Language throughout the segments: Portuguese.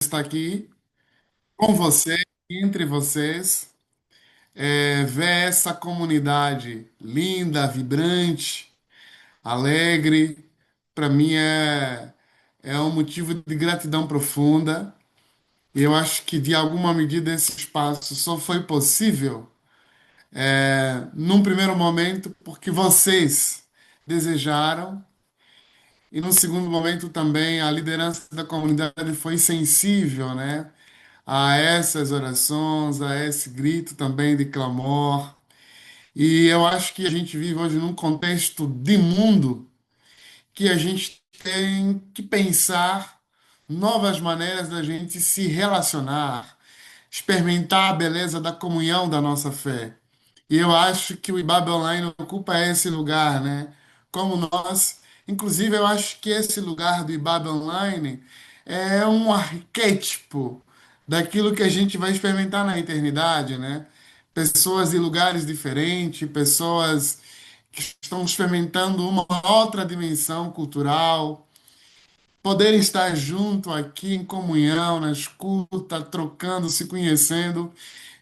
estar aqui com você, entre vocês, ver essa comunidade linda, vibrante, alegre. Para mim é um motivo de gratidão profunda. E eu acho que, de alguma medida, esse espaço só foi possível, num primeiro momento, porque vocês desejaram. E num segundo momento também a liderança da comunidade foi sensível, né, a essas orações, a esse grito também de clamor. E eu acho que a gente vive hoje num contexto de mundo que a gente tem que pensar novas maneiras da gente se relacionar, experimentar a beleza da comunhão da nossa fé. E eu acho que o Ibabe Online ocupa esse lugar, né? Como nós, inclusive eu acho que esse lugar do Ibabe Online é um arquétipo daquilo que a gente vai experimentar na eternidade, né? Pessoas de lugares diferentes, pessoas que estão experimentando uma outra dimensão cultural, poderem estar junto aqui em comunhão, na escuta, trocando, se conhecendo,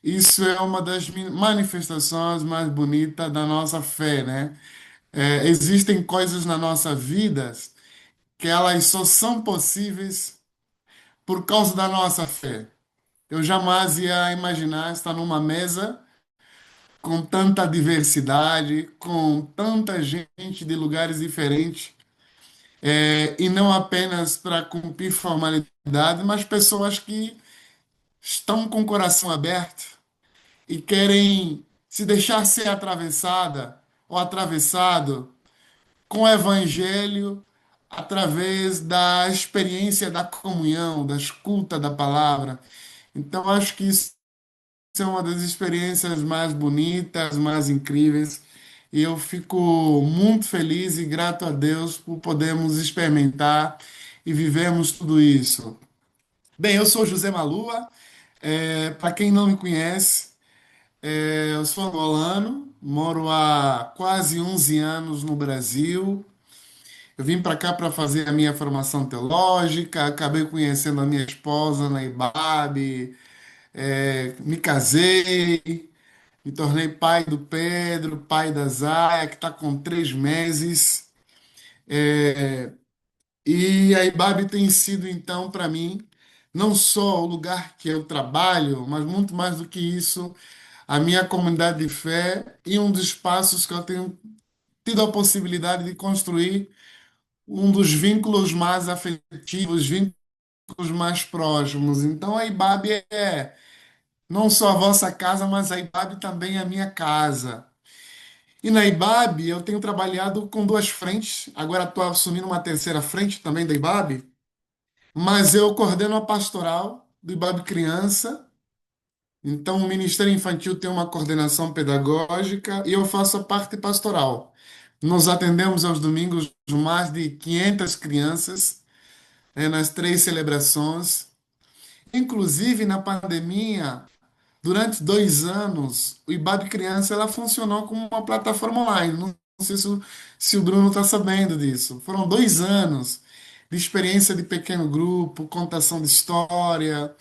isso é uma das manifestações mais bonitas da nossa fé, né? Existem coisas na nossa vida que elas só são possíveis por causa da nossa fé. Eu jamais ia imaginar estar numa mesa com tanta diversidade, com tanta gente de lugares diferentes, e não apenas para cumprir formalidade, mas pessoas que estão com o coração aberto e querem se deixar ser atravessada ou atravessado com o evangelho através da experiência da comunhão, da escuta da palavra. Então, acho que isso é uma das experiências mais bonitas, mais incríveis. E eu fico muito feliz e grato a Deus por podermos experimentar e vivermos tudo isso. Bem, eu sou José Malua. Para quem não me conhece, eu sou angolano, moro há quase 11 anos no Brasil. Eu vim para cá para fazer a minha formação teológica, acabei conhecendo a minha esposa na IBAB, me casei, me tornei pai do Pedro, pai da Zaya, que está com 3 meses. E a IBAB tem sido, então, para mim, não só o lugar que eu trabalho, mas muito mais do que isso, a minha comunidade de fé e um dos espaços que eu tenho tido a possibilidade de construir um dos vínculos mais afetivos, vínculos mais próximos. Então a IBAB é não só a vossa casa, mas a IBAB também é a minha casa. E na IBAB eu tenho trabalhado com duas frentes, agora estou assumindo uma terceira frente também da IBAB, mas eu coordeno a pastoral do IBAB Criança. Então, o Ministério Infantil tem uma coordenação pedagógica e eu faço a parte pastoral. Nós atendemos aos domingos mais de 500 crianças, nas 3 celebrações. Inclusive, na pandemia, durante 2 anos, o IBAB Criança ela funcionou como uma plataforma online. Não sei se o Bruno está sabendo disso. Foram 2 anos de experiência de pequeno grupo, contação de história.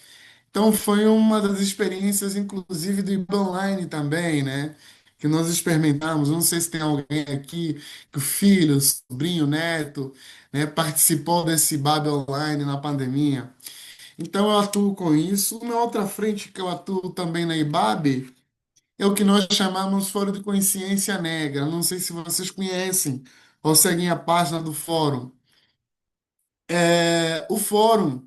Então foi uma das experiências, inclusive, do IBA Online também, né? Que nós experimentamos. Não sei se tem alguém aqui que o filho, sobrinho, neto, né, participou desse IBAB Online na pandemia. Então eu atuo com isso. Uma outra frente que eu atuo também na IBAB é o que nós chamamos Fórum de Consciência Negra. Não sei se vocês conhecem ou seguem a página do fórum. O fórum,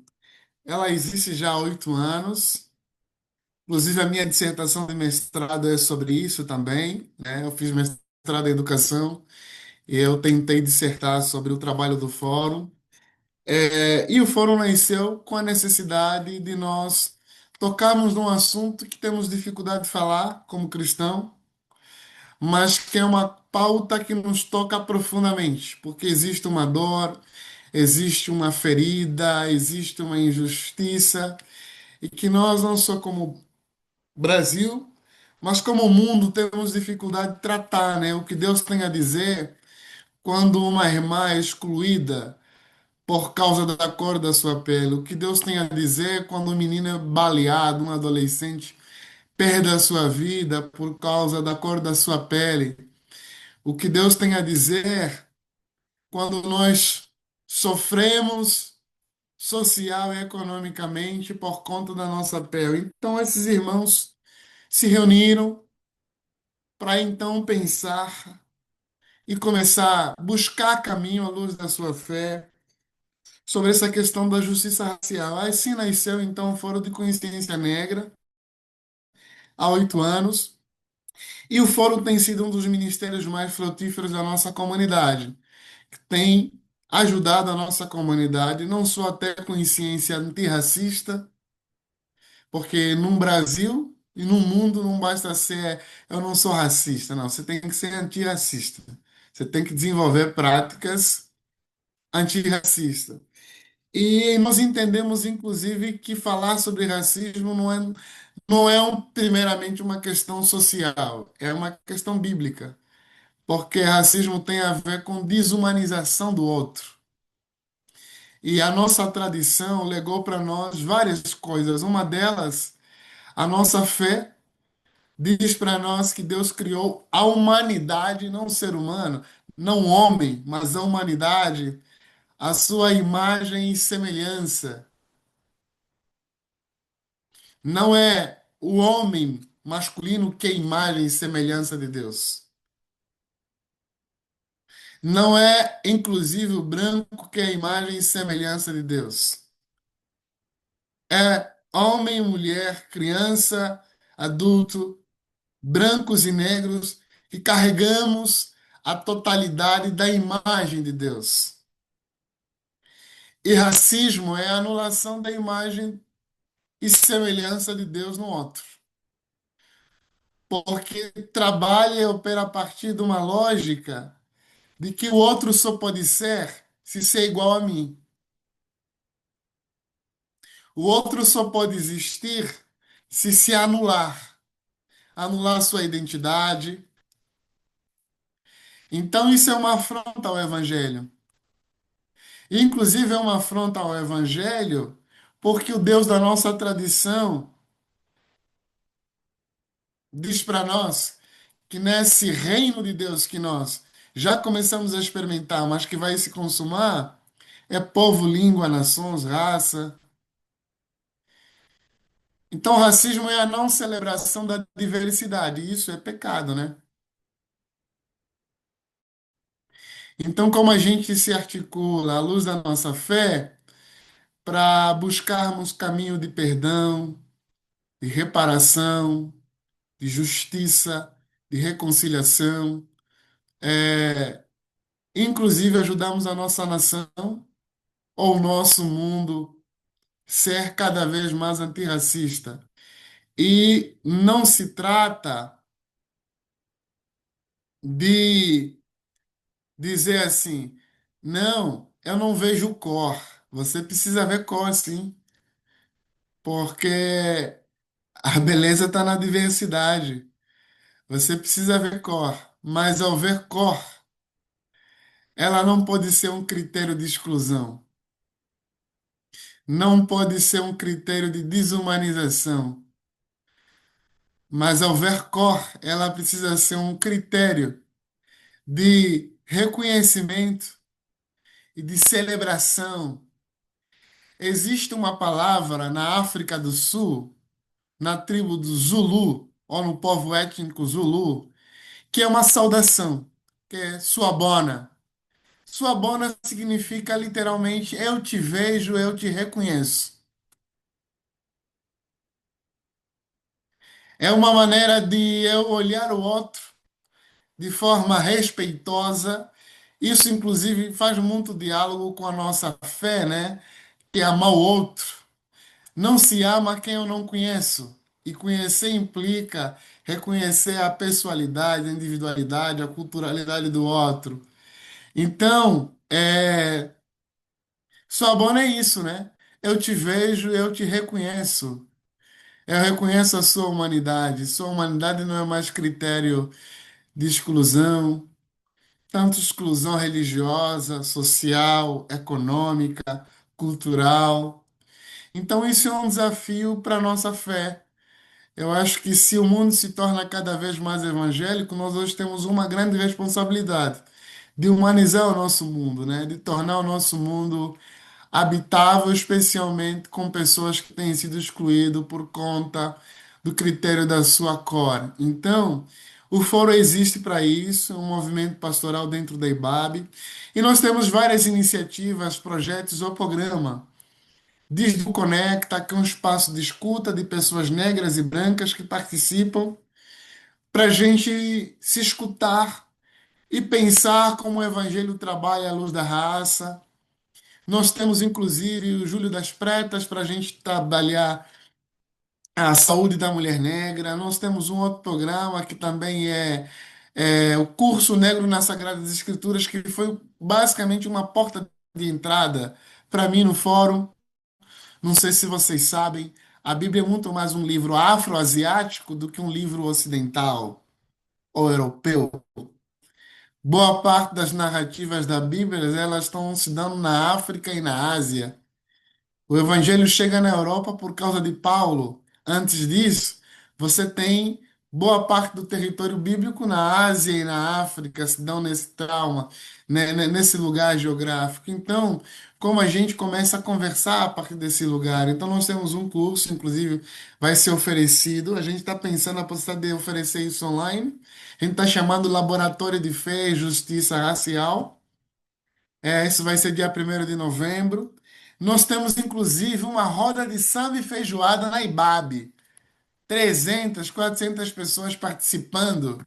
ela existe já há 8 anos. Inclusive, a minha dissertação de mestrado é sobre isso também, né? Eu fiz mestrado em educação e eu tentei dissertar sobre o trabalho do fórum. E o fórum nasceu com a necessidade de nós tocarmos num assunto que temos dificuldade de falar como cristão, mas que é uma pauta que nos toca profundamente, porque existe uma dor, existe uma ferida, existe uma injustiça, e que nós, não só como Brasil, mas como mundo, temos dificuldade de tratar, né? O que Deus tem a dizer quando uma irmã é excluída por causa da cor da sua pele. O que Deus tem a dizer quando um menino é baleado, um adolescente perde a sua vida por causa da cor da sua pele. O que Deus tem a dizer quando nós sofremos social e economicamente por conta da nossa pele. Então, esses irmãos se reuniram para então pensar e começar a buscar caminho à luz da sua fé sobre essa questão da justiça racial. Assim nasceu então o Fórum de Consciência Negra há 8 anos, e o Fórum tem sido um dos ministérios mais frutíferos da nossa comunidade, que tem ajudado a nossa comunidade não só a ter consciência antirracista, porque num Brasil e num mundo não basta ser eu não sou racista, não, você tem que ser antirracista. Você tem que desenvolver práticas antirracistas. E nós entendemos, inclusive, que falar sobre racismo primeiramente uma questão social, é uma questão bíblica, porque racismo tem a ver com desumanização do outro. E a nossa tradição legou para nós várias coisas. Uma delas, a nossa fé diz para nós que Deus criou a humanidade, não o ser humano, não o homem, mas a humanidade, a sua imagem e semelhança. Não é o homem masculino que é imagem e semelhança de Deus. Não é, inclusive, o branco que é imagem e semelhança de Deus. É homem, mulher, criança, adulto, brancos e negros, que carregamos a totalidade da imagem de Deus. E racismo é a anulação da imagem e semelhança de Deus no outro. Porque trabalha e opera a partir de uma lógica de que o outro só pode ser se ser igual a mim. O outro só pode existir se anular, anular sua identidade. Então isso é uma afronta ao Evangelho. E, inclusive é uma afronta ao Evangelho, porque o Deus da nossa tradição diz para nós que nesse reino de Deus que nós já começamos a experimentar, mas que vai se consumar, é povo, língua, nações, raça. Então, o racismo é a não celebração da diversidade, e isso é pecado, né? Então, como a gente se articula à luz da nossa fé para buscarmos caminho de perdão, de reparação, de justiça, de reconciliação, inclusive ajudamos a nossa nação ou o nosso mundo ser cada vez mais antirracista. E não se trata de dizer assim, não, eu não vejo cor. Você precisa ver cor, sim, porque a beleza está na diversidade. Você precisa ver cor, mas ao ver cor, ela não pode ser um critério de exclusão, não pode ser um critério de desumanização, mas ao ver cor, ela precisa ser um critério de reconhecimento e de celebração. Existe uma palavra na África do Sul, na tribo do Zulu, ou no povo étnico Zulu, que é uma saudação, que é Suabona. Suabona significa literalmente eu te vejo, eu te reconheço. É uma maneira de eu olhar o outro de forma respeitosa. Isso, inclusive, faz muito diálogo com a nossa fé, né? Que é amar o outro. Não se ama quem eu não conheço. E conhecer implica reconhecer a pessoalidade, a individualidade, a culturalidade do outro. Então, sua bona é isso, né? Eu te vejo, eu te reconheço. Eu reconheço a sua humanidade. Sua humanidade não é mais critério de exclusão, tanto exclusão religiosa, social, econômica, cultural. Então, isso é um desafio para a nossa fé. Eu acho que se o mundo se torna cada vez mais evangélico, nós hoje temos uma grande responsabilidade de humanizar o nosso mundo, né? De tornar o nosso mundo habitável, especialmente com pessoas que têm sido excluídas por conta do critério da sua cor. Então, o fórum existe para isso, é um movimento pastoral dentro da IBAB, e nós temos várias iniciativas, projetos ou programa. Desde o Conecta, que é um espaço de escuta de pessoas negras e brancas que participam, para a gente se escutar e pensar como o Evangelho trabalha a luz da raça. Nós temos, inclusive, o Júlio das Pretas para a gente trabalhar a saúde da mulher negra. Nós temos um outro programa que também é o Curso Negro nas Sagradas Escrituras, que foi basicamente uma porta de entrada para mim no fórum. Não sei se vocês sabem, a Bíblia é muito mais um livro afro-asiático do que um livro ocidental ou europeu. Boa parte das narrativas da Bíblia, elas estão se dando na África e na Ásia. O evangelho chega na Europa por causa de Paulo. Antes disso, você tem boa parte do território bíblico na Ásia e na África, se dão nesse trauma, nesse lugar geográfico. Então, como a gente começa a conversar a partir desse lugar? Então, nós temos um curso, inclusive, vai ser oferecido. A gente está pensando na possibilidade de oferecer isso online. A gente está chamando Laboratório de Fé e Justiça Racial. Isso vai ser dia 1º de novembro. Nós temos, inclusive, uma roda de samba e feijoada na IBAB. 300, 400 pessoas participando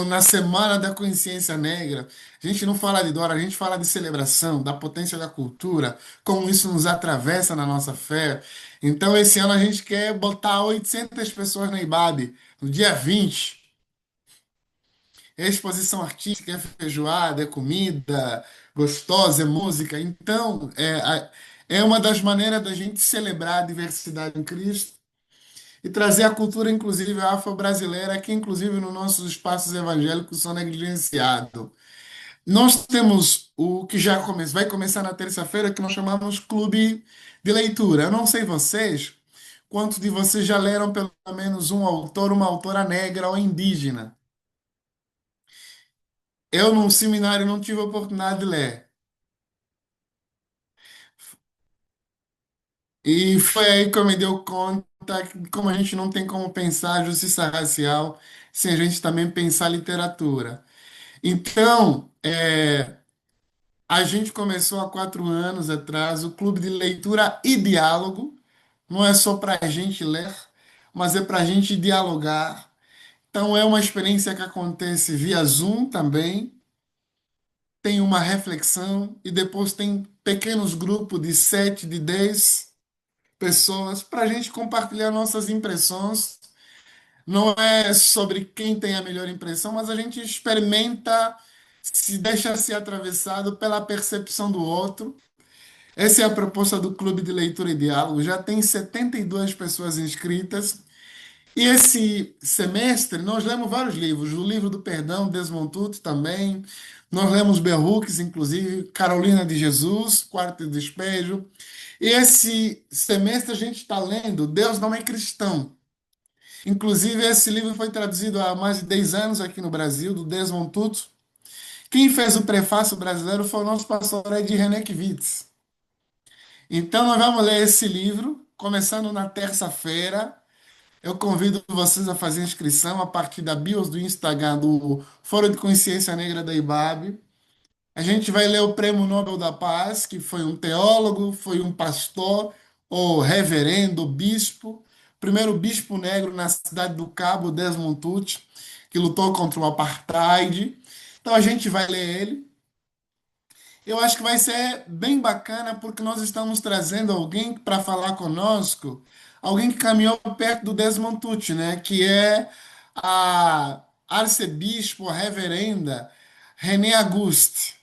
na Semana da Consciência Negra. A gente não fala de dor, a gente fala de celebração, da potência da cultura, como isso nos atravessa na nossa fé. Então, esse ano a gente quer botar 800 pessoas na IBAB, no dia 20. É exposição artística, é feijoada, é comida gostosa, é música. Então, é uma das maneiras da gente celebrar a diversidade em Cristo e trazer a cultura, inclusive afro-brasileira, que, inclusive, nos nossos espaços evangélicos são negligenciados. Nós temos o que vai começar na terça-feira, que nós chamamos Clube de Leitura. Eu não sei vocês, quantos de vocês já leram pelo menos um autor, uma autora negra ou indígena? Eu, num seminário, não tive a oportunidade de ler. E foi aí que eu me dei conta que como a gente não tem como pensar justiça racial sem a gente também pensar literatura. Então, a gente começou há 4 anos atrás o Clube de Leitura e Diálogo. Não é só para a gente ler, mas é para a gente dialogar. Então, é uma experiência que acontece via Zoom também. Tem uma reflexão e depois tem pequenos grupos de 7, de 10 pessoas para a gente compartilhar nossas impressões. Não é sobre quem tem a melhor impressão, mas a gente experimenta, se deixa ser atravessado pela percepção do outro. Essa é a proposta do Clube de Leitura e Diálogo. Já tem 72 pessoas inscritas. E esse semestre nós lemos vários livros. O livro do Perdão, Desmond Tutu também. Nós lemos Berrux, inclusive, Carolina de Jesus, Quarto de Despejo. E esse semestre a gente está lendo Deus Não É Cristão. Inclusive, esse livro foi traduzido há mais de 10 anos aqui no Brasil, do Desmond Tutu. Quem fez o prefácio brasileiro foi o nosso pastor Ed Renekiewicz. Então, nós vamos ler esse livro, começando na terça-feira. Eu convido vocês a fazer inscrição a partir da bios do Instagram do Fórum de Consciência Negra da IBAB. A gente vai ler o Prêmio Nobel da Paz, que foi um teólogo, foi um pastor, ou reverendo, bispo, primeiro bispo negro na cidade do Cabo, Desmond Tutu, que lutou contra o apartheid. Então a gente vai ler ele. Eu acho que vai ser bem bacana porque nós estamos trazendo alguém para falar conosco, alguém que caminhou perto do Desmond Tutu, né? Que é a arcebispo, a reverenda René Auguste,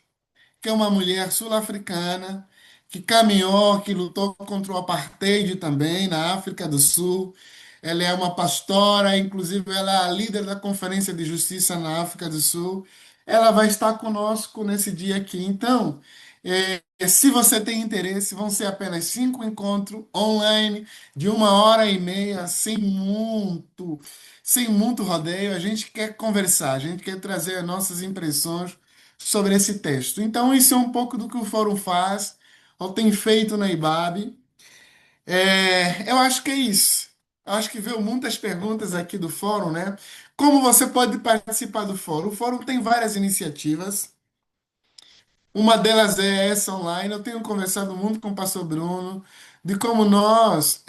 que é uma mulher sul-africana que caminhou, que lutou contra o apartheid também na África do Sul. Ela é uma pastora, inclusive ela é a líder da Conferência de Justiça na África do Sul. ela vai estar conosco nesse dia aqui. Então, se você tem interesse, vão ser apenas 5 encontros online de 1 hora e meia, sem muito rodeio. A gente quer conversar, a gente quer trazer as nossas impressões sobre esse texto. Então, isso é um pouco do que o Fórum faz, ou tem feito na IBAB. Eu acho que é isso. Eu acho que veio muitas perguntas aqui do fórum, né? Como você pode participar do fórum? O fórum tem várias iniciativas. Uma delas é essa online. Eu tenho conversado muito com o pastor Bruno de como nós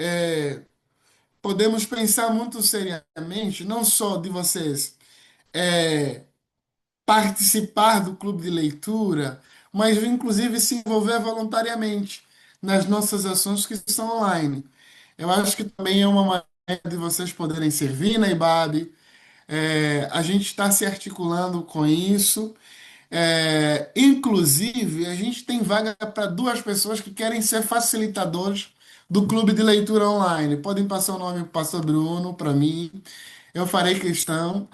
podemos pensar muito seriamente, não só de vocês participar do clube de leitura, mas inclusive se envolver voluntariamente nas nossas ações que são online. Eu acho que também é uma maneira de vocês poderem servir na IBAB. A gente está se articulando com isso. Inclusive, a gente tem vaga para 2 pessoas que querem ser facilitadores do clube de leitura online. Podem passar o nome para o pastor Bruno, para mim. Eu farei questão,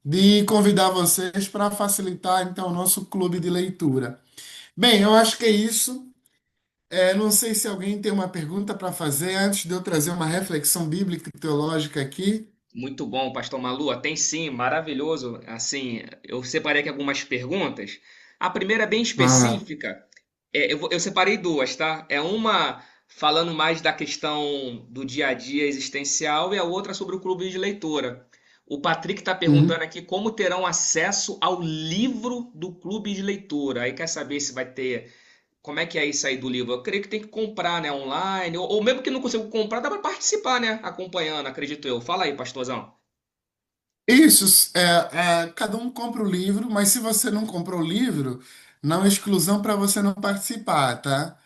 de convidar vocês para facilitar, então, o nosso clube de leitura. Bem, eu acho que é isso. Não sei se alguém tem uma pergunta para fazer antes de eu trazer uma reflexão bíblica e teológica aqui. Muito bom, Pastor Malua. Tem sim, maravilhoso. Assim, eu separei aqui algumas perguntas. A primeira é bem Ah, específica. Eu separei duas, tá? É uma falando mais da questão do dia a dia existencial e a outra sobre o clube de leitura. O Patrick está uhum. perguntando aqui como terão acesso ao livro do clube de leitura. Aí quer saber se vai ter. Como é que é isso aí do livro? Eu creio que tem que comprar, né, online, ou mesmo que não consiga comprar, dá para participar, né, acompanhando, acredito eu. Fala aí, pastorzão. Isso, cada um compra o livro, mas se você não comprou o livro, não é exclusão para você não participar, tá?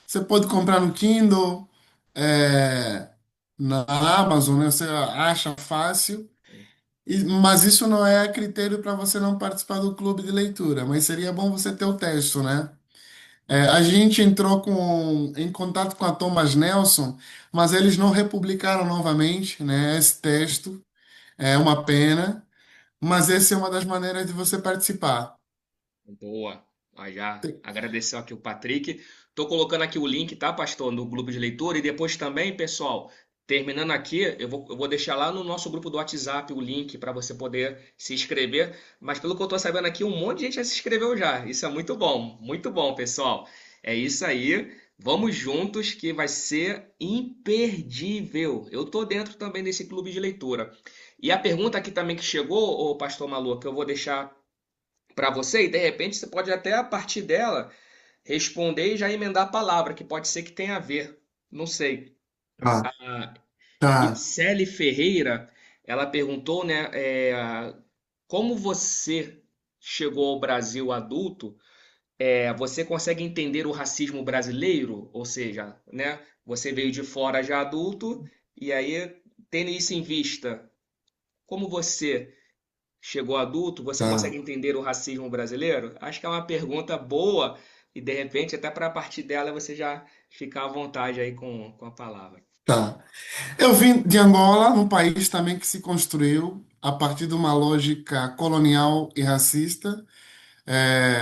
Você pode comprar no Kindle, é, na Amazon, né? Você acha fácil, mas isso não é critério para você não participar do clube de leitura, mas seria bom você ter o texto, né? A gente entrou em contato com a Thomas Nelson, mas eles não republicaram novamente, né, esse texto. É uma pena, mas essa é uma das maneiras de você participar. Boa. Aí já agradeceu aqui o Patrick. Tô colocando aqui o link, tá, pastor, no grupo de leitura. E depois também, pessoal, terminando aqui, eu vou deixar lá no nosso grupo do WhatsApp o link para você poder se inscrever. Mas pelo que eu tô sabendo aqui, um monte de gente já se inscreveu já. Isso é muito bom, pessoal. É isso aí. Vamos juntos que vai ser imperdível. Eu tô dentro também desse clube de leitura. E a pergunta aqui também que chegou, ô pastor Malu, que eu vou deixar para você e de repente você pode até a partir dela responder e já emendar a palavra, que pode ser que tenha a ver. Não sei. Tá, A tá, Itcele Ferreira, ela perguntou, né, como você chegou ao Brasil adulto, você consegue entender o racismo brasileiro? Ou seja, né, você veio de fora já adulto e aí tendo isso em vista, como você chegou adulto, você consegue tá, entender o racismo brasileiro? Acho que é uma pergunta boa e de repente até para a partir dela você já ficar à vontade aí com a palavra. tá. Eu vim de Angola, um país também que se construiu a partir de uma lógica colonial e racista,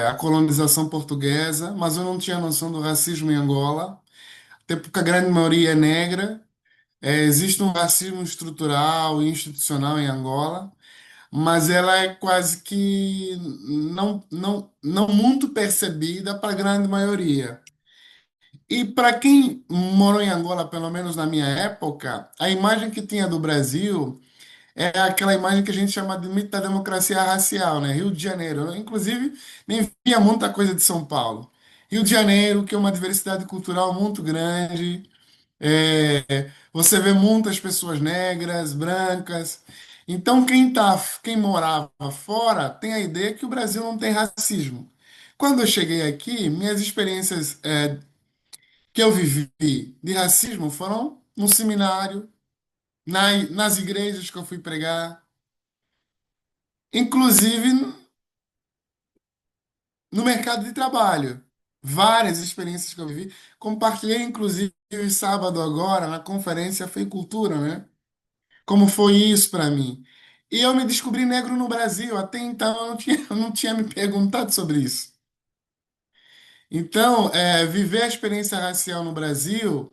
a colonização portuguesa, mas eu não tinha noção do racismo em Angola, até porque a grande maioria é negra. Existe um racismo estrutural e institucional em Angola, mas ela é quase que não muito percebida para a grande maioria. E para quem morou em Angola, pelo menos na minha época, a imagem que tinha do Brasil é aquela imagem que a gente chama de mito da democracia racial, né? Rio de Janeiro, né? Inclusive, nem via muita coisa de São Paulo. Rio de Janeiro, que é uma diversidade cultural muito grande, você vê muitas pessoas negras, brancas. Então, quem morava fora tem a ideia que o Brasil não tem racismo. Quando eu cheguei aqui, minhas experiências que eu vivi de racismo foram no seminário, nas igrejas que eu fui pregar, inclusive no mercado de trabalho. Várias experiências que eu vivi. Compartilhei, inclusive, sábado agora, na conferência Feicultura, né? Como foi isso para mim? E eu me descobri negro no Brasil. Até então eu não tinha me perguntado sobre isso. Então, viver a experiência racial no Brasil,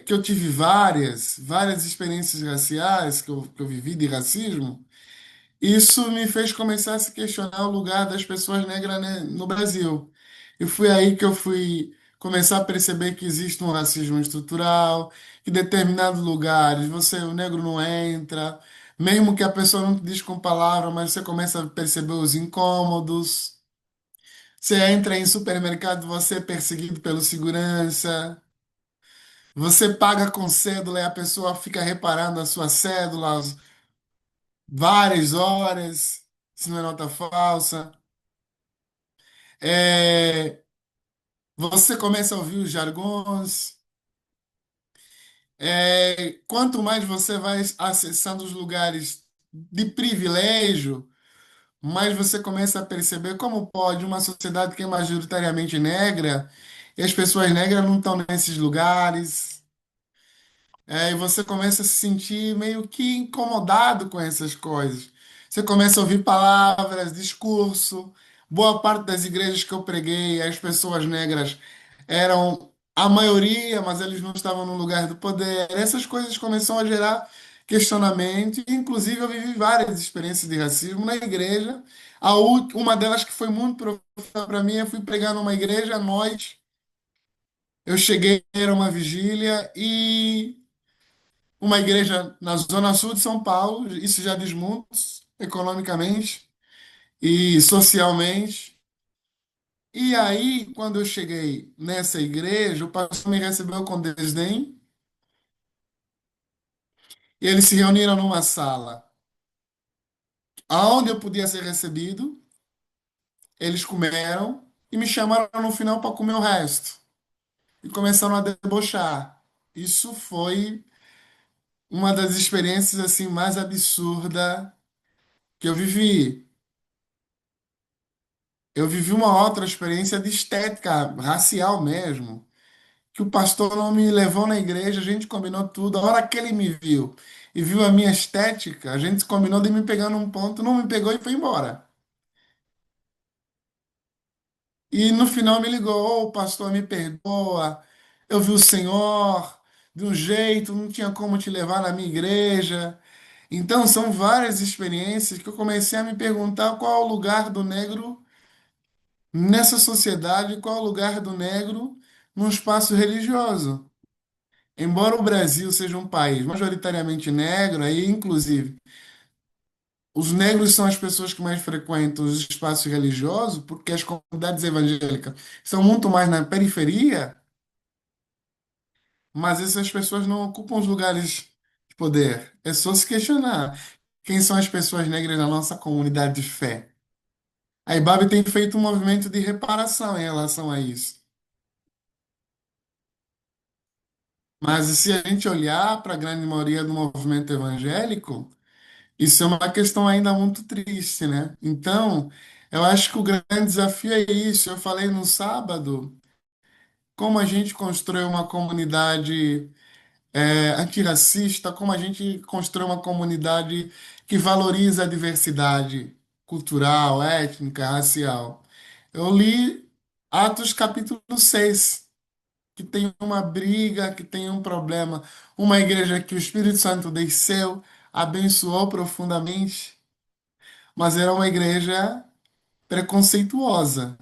que eu tive várias experiências raciais que eu vivi de racismo, isso me fez começar a se questionar o lugar das pessoas negras, né, no Brasil. E foi aí que eu fui começar a perceber que existe um racismo estrutural, que em determinados lugares o negro não entra, mesmo que a pessoa não te diz com palavras, mas você começa a perceber os incômodos. Você entra em supermercado, você é perseguido pelo segurança. Você paga com cédula e a pessoa fica reparando a sua cédula várias horas, se não é nota falsa. É, você começa a ouvir os jargões. Quanto mais você vai acessando os lugares de privilégio, mais você começa a perceber como pode uma sociedade que é majoritariamente negra e as pessoas negras não estão nesses lugares. E você começa a se sentir meio que incomodado com essas coisas. Você começa a ouvir palavras, discurso. Boa parte das igrejas que eu preguei, as pessoas negras eram a maioria, mas eles não estavam no lugar do poder. Essas coisas começam a gerar questionamento. E, inclusive, eu vivi várias experiências de racismo na igreja. Uma delas que foi muito profunda para mim, eu fui pregar numa igreja à noite. Eu cheguei, era uma vigília e uma igreja na zona sul de São Paulo, isso já diz muito economicamente e socialmente. E aí, quando eu cheguei nessa igreja, o pastor me recebeu com desdém e eles se reuniram numa sala aonde eu podia ser recebido. Eles comeram e me chamaram no final para comer o resto e começaram a debochar. Isso foi uma das experiências assim mais absurdas que eu vivi. Eu vivi uma outra experiência de estética racial mesmo, que o pastor não me levou na igreja, a gente combinou tudo. A hora que ele me viu e viu a minha estética, a gente combinou de me pegar num ponto, não me pegou e foi embora. E no final me ligou, ô pastor, me perdoa, eu vi o Senhor de um jeito, não tinha como te levar na minha igreja. Então são várias experiências que eu comecei a me perguntar qual é o lugar do negro nessa sociedade, qual é o lugar do negro num espaço religioso. Embora o Brasil seja um país majoritariamente negro, aí inclusive os negros são as pessoas que mais frequentam os espaços religiosos, porque as comunidades evangélicas são muito mais na periferia, mas essas pessoas não ocupam os lugares de poder. É só se questionar quem são as pessoas negras na nossa comunidade de fé. A IBAB tem feito um movimento de reparação em relação a isso. Mas se a gente olhar para a grande maioria do movimento evangélico, isso é uma questão ainda muito triste, né? Então, eu acho que o grande desafio é isso. Eu falei no sábado como a gente constrói uma comunidade antirracista, como a gente constrói uma comunidade que valoriza a diversidade cultural, étnica, racial. Eu li Atos capítulo 6 que tem uma briga, que tem um problema. Uma igreja que o Espírito Santo desceu, abençoou profundamente, mas era uma igreja preconceituosa.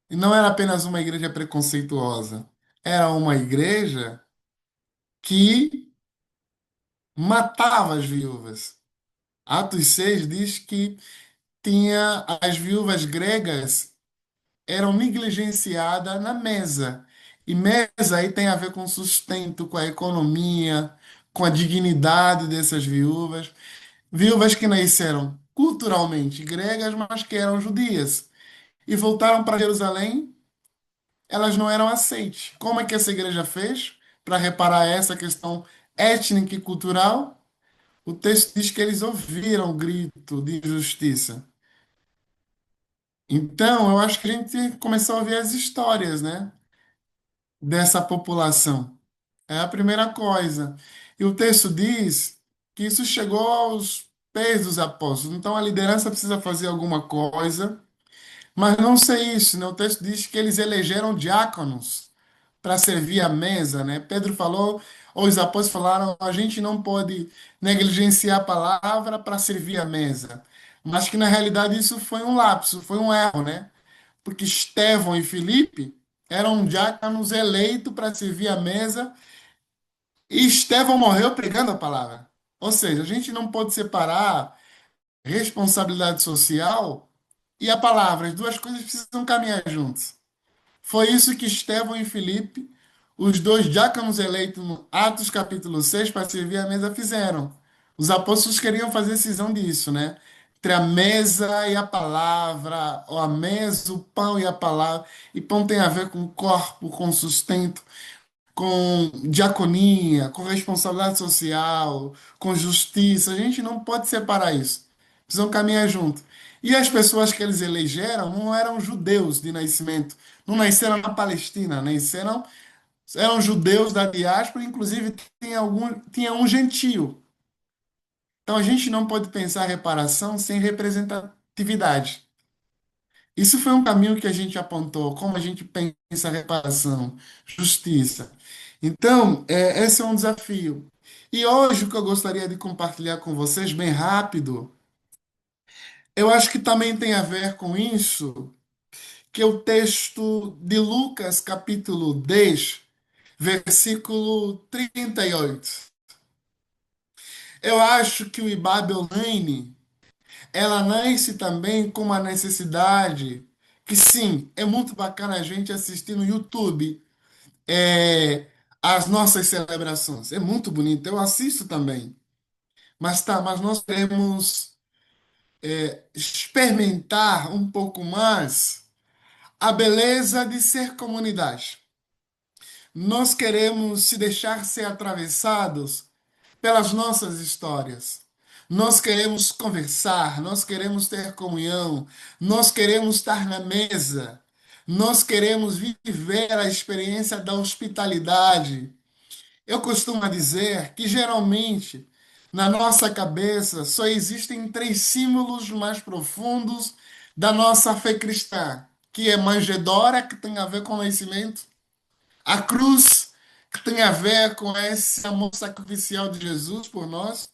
E não era apenas uma igreja preconceituosa, era uma igreja que matava as viúvas. Atos 6 diz que tinha as viúvas gregas eram negligenciadas na mesa. E mesa aí tem a ver com sustento, com a economia, com a dignidade dessas viúvas. Viúvas que nasceram culturalmente gregas, mas que eram judias. E voltaram para Jerusalém, elas não eram aceites. Como é que essa igreja fez para reparar essa questão étnica e cultural? O texto diz que eles ouviram o grito de injustiça. Então, eu acho que a gente tem que começar a ouvir as histórias, né, dessa população. É a primeira coisa. E o texto diz que isso chegou pés dos apóstolos. Então a liderança precisa fazer alguma coisa, mas não sei isso, né? O texto diz que eles elegeram diáconos para servir a mesa, né? Pedro falou, ou os apóstolos falaram, a gente não pode negligenciar a palavra para servir a mesa. Mas que na realidade isso foi um lapso, foi um erro, né? Porque Estevão e Filipe eram diáconos eleitos para servir a mesa e Estevão morreu pregando a palavra. Ou seja, a gente não pode separar responsabilidade social e a palavra. As duas coisas precisam caminhar juntas. Foi isso que Estevão e Filipe, os dois diáconos eleitos no Atos capítulo 6 para servir a mesa, fizeram. Os apóstolos queriam fazer cisão disso, né? Entre a mesa e a palavra, ou a mesa, o pão e a palavra. E pão tem a ver com corpo, com sustento, com diaconia, com responsabilidade social, com justiça. A gente não pode separar isso. Precisam caminhar junto. E as pessoas que eles elegeram não eram judeus de nascimento, não nasceram na Palestina, nasceram, eram judeus da diáspora, inclusive tinha um gentio. Então a gente não pode pensar reparação sem representatividade. Isso foi um caminho que a gente apontou, como a gente pensa reparação, justiça. Então, esse é um desafio. E hoje o que eu gostaria de compartilhar com vocês, bem rápido, eu acho que também tem a ver com isso, que é o texto de Lucas, capítulo 10, versículo 38. Eu acho que o Ibabe Online, ela nasce também com uma necessidade que, sim, é muito bacana a gente assistir no YouTube as nossas celebrações. É muito bonito, eu assisto também. Mas tá, mas nós queremos experimentar um pouco mais a beleza de ser comunidade. Nós queremos se deixar ser atravessados pelas nossas histórias. Nós queremos conversar, nós queremos ter comunhão, nós queremos estar na mesa, nós queremos viver a experiência da hospitalidade. Eu costumo dizer que geralmente na nossa cabeça só existem três símbolos mais profundos da nossa fé cristã, que é manjedoura, que tem a ver com o nascimento, a cruz, que tem a ver com esse amor sacrificial de Jesus por nós,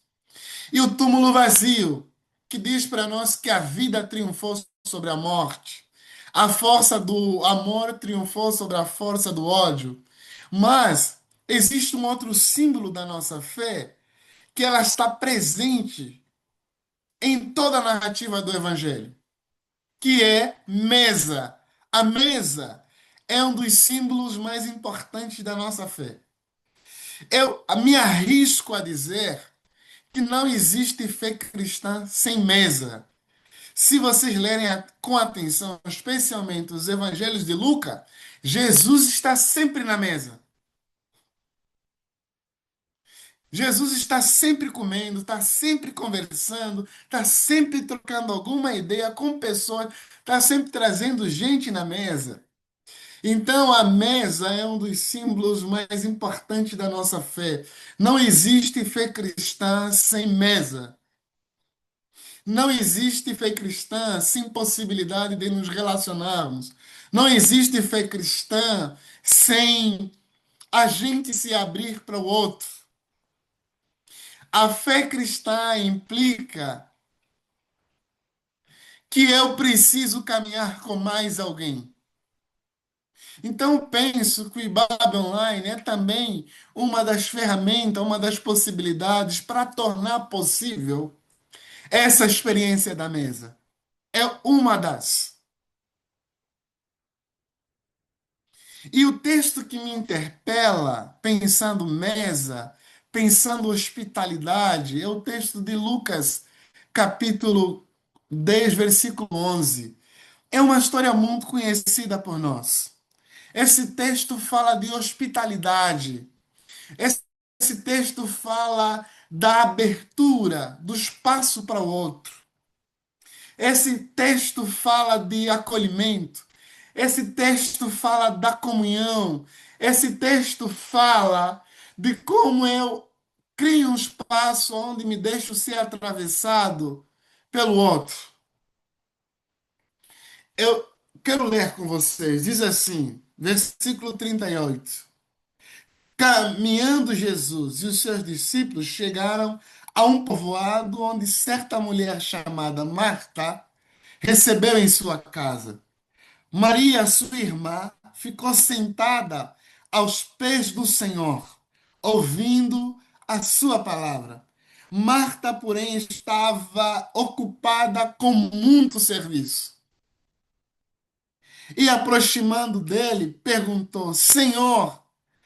e o túmulo vazio, que diz para nós que a vida triunfou sobre a morte. A força do amor triunfou sobre a força do ódio. Mas existe um outro símbolo da nossa fé que ela está presente em toda a narrativa do Evangelho, que é mesa. A mesa é um dos símbolos mais importantes da nossa fé. Eu me arrisco a dizer que não existe fé cristã sem mesa. Se vocês lerem com atenção, especialmente os evangelhos de Lucas, Jesus está sempre na mesa. Jesus está sempre comendo, está sempre conversando, está sempre trocando alguma ideia com pessoas, está sempre trazendo gente na mesa. Então, a mesa é um dos símbolos mais importantes da nossa fé. Não existe fé cristã sem mesa. Não existe fé cristã sem possibilidade de nos relacionarmos. Não existe fé cristã sem a gente se abrir para o outro. A fé cristã implica que eu preciso caminhar com mais alguém. Então, eu penso que o IBAB Online é também uma das ferramentas, uma das possibilidades para tornar possível essa experiência da mesa. É uma das. E o texto que me interpela, pensando mesa, pensando hospitalidade, é o texto de Lucas, capítulo 10, versículo 11. É uma história muito conhecida por nós. Esse texto fala de hospitalidade. Esse texto fala da abertura, do espaço para o outro. Esse texto fala de acolhimento. Esse texto fala da comunhão. Esse texto fala de como eu crie um espaço onde me deixo ser atravessado pelo outro. Eu quero ler com vocês. Diz assim, versículo 38. Caminhando Jesus e os seus discípulos chegaram a um povoado onde certa mulher chamada Marta recebeu em sua casa. Maria, sua irmã, ficou sentada aos pés do Senhor, ouvindo a sua palavra. Marta, porém, estava ocupada com muito serviço. E aproximando dele, perguntou: Senhor,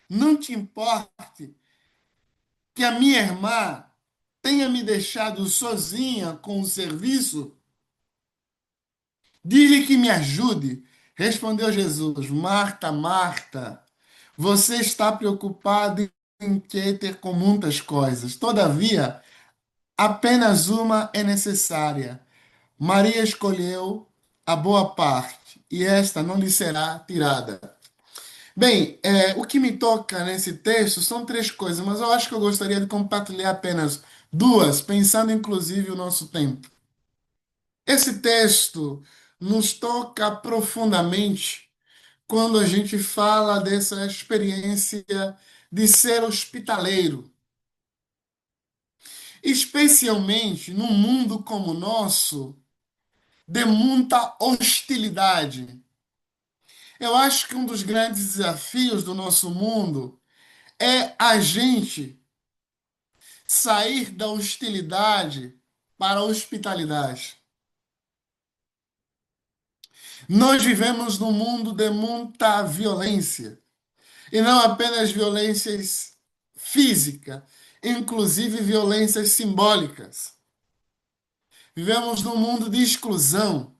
não te importe que a minha irmã tenha me deixado sozinha com o serviço? Diz-lhe que me ajude. Respondeu Jesus: Marta, Marta, você está preocupada e inquieta com muitas coisas. Todavia, apenas uma é necessária. Maria escolheu a boa parte, e esta não lhe será tirada. Bem, o que me toca nesse texto são três coisas, mas eu acho que eu gostaria de compartilhar apenas duas, pensando inclusive o nosso tempo. Esse texto nos toca profundamente quando a gente fala dessa experiência de ser hospitaleiro, especialmente num mundo como o nosso, de muita hostilidade. Eu acho que um dos grandes desafios do nosso mundo é a gente sair da hostilidade para a hospitalidade. Nós vivemos num mundo de muita violência, e não apenas violências físicas, inclusive violências simbólicas. Vivemos num mundo de exclusão.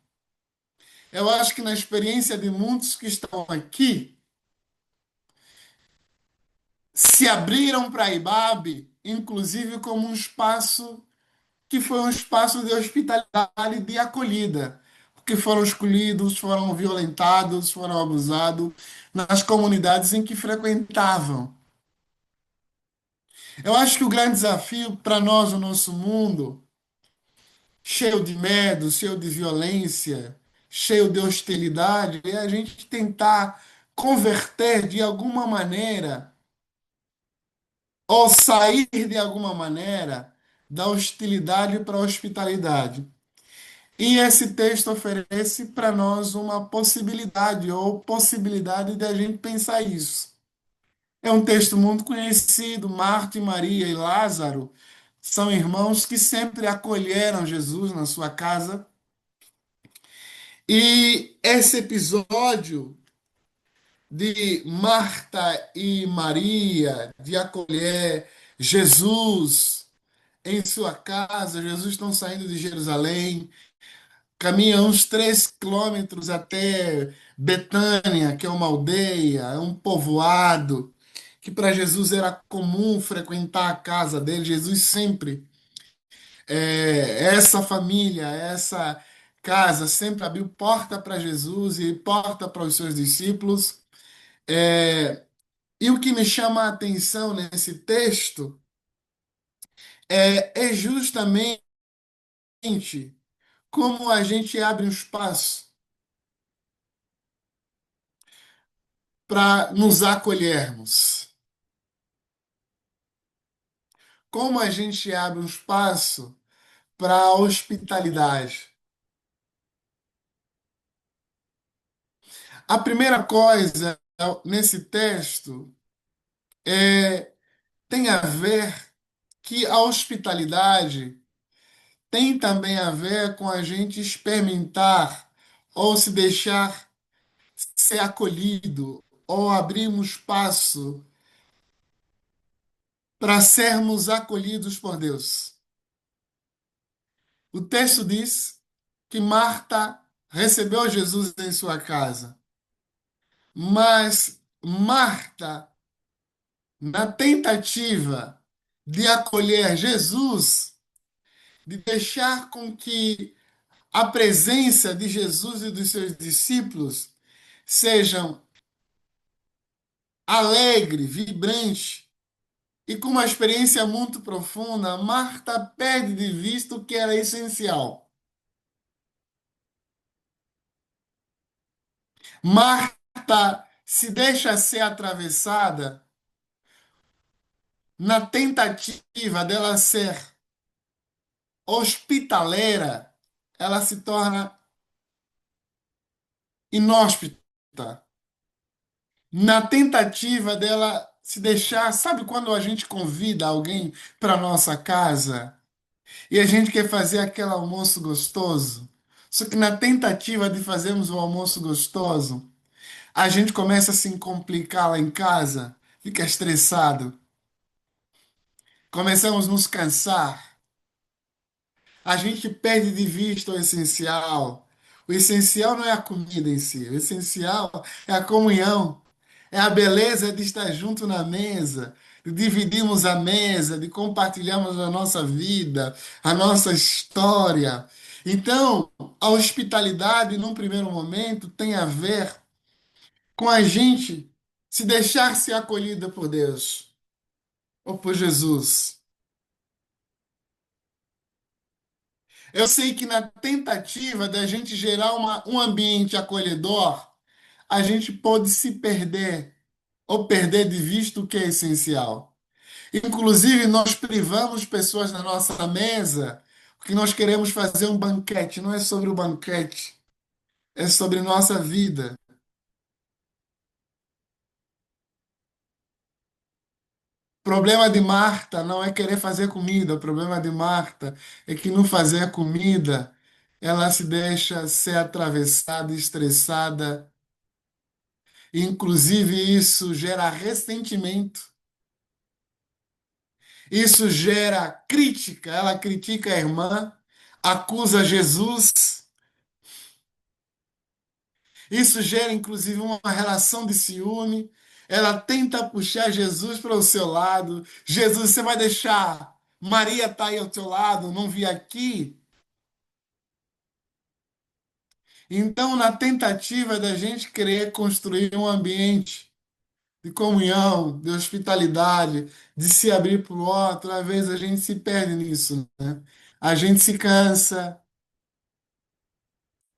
Eu acho que na experiência de muitos que estão aqui, se abriram para a IBAB, inclusive como um espaço que foi um espaço de hospitalidade e de acolhida, porque foram escolhidos, foram violentados, foram abusados nas comunidades em que frequentavam. Eu acho que o grande desafio para nós, no nosso mundo, cheio de medo, cheio de violência, cheio de hostilidade, é a gente tentar converter de alguma maneira, ou sair de alguma maneira, da hostilidade para a hospitalidade. E esse texto oferece para nós uma possibilidade, ou possibilidade de a gente pensar isso. É um texto muito conhecido. Marta e Maria e Lázaro são irmãos que sempre acolheram Jesus na sua casa. E esse episódio de Marta e Maria, de acolher Jesus em sua casa, Jesus estão saindo de Jerusalém, caminha uns 3 quilômetros até Betânia, que é uma aldeia, é um povoado, que para Jesus era comum frequentar a casa dele. Jesus sempre, essa família, essa casa, sempre abriu porta para Jesus e porta para os seus discípulos. E o que me chama a atenção nesse texto é justamente como a gente abre um espaço para nos acolhermos. Como a gente abre um espaço para a hospitalidade. A primeira coisa nesse texto tem a ver que a hospitalidade tem também a ver com a gente experimentar ou se deixar ser acolhido ou abrir um espaço para sermos acolhidos por Deus. O texto diz que Marta recebeu Jesus em sua casa, mas Marta, na tentativa de acolher Jesus, de deixar com que a presença de Jesus e dos seus discípulos sejam alegre, vibrante, e com uma experiência muito profunda, Marta perde de vista o que era essencial. Marta se deixa ser atravessada na tentativa dela ser hospitaleira, ela se torna inóspita. Na tentativa dela se deixar, sabe quando a gente convida alguém para nossa casa e a gente quer fazer aquele almoço gostoso? Só que na tentativa de fazermos o almoço gostoso, a gente começa a se complicar lá em casa, fica estressado, começamos a nos cansar. A gente perde de vista o essencial. O essencial não é a comida em si, o essencial é a comunhão, é a beleza de estar junto na mesa, de dividirmos a mesa, de compartilharmos a nossa vida, a nossa história. Então, a hospitalidade, num primeiro momento, tem a ver com a gente se deixar ser acolhida por Deus ou por Jesus. Eu sei que na tentativa da gente gerar um ambiente acolhedor, a gente pode se perder ou perder de vista o que é essencial. Inclusive, nós privamos pessoas na nossa mesa porque nós queremos fazer um banquete. Não é sobre o banquete, é sobre nossa vida. O problema de Marta não é querer fazer comida, o problema de Marta é que no fazer comida ela se deixa ser atravessada, estressada. Inclusive, isso gera ressentimento, isso gera crítica. Ela critica a irmã, acusa Jesus. Isso gera, inclusive, uma relação de ciúme. Ela tenta puxar Jesus para o seu lado. Jesus, você vai deixar Maria estar aí ao teu lado, não vir aqui? Então, na tentativa da gente querer construir um ambiente de comunhão, de hospitalidade, de se abrir para o outro, às vezes a gente se perde nisso, né? A gente se cansa,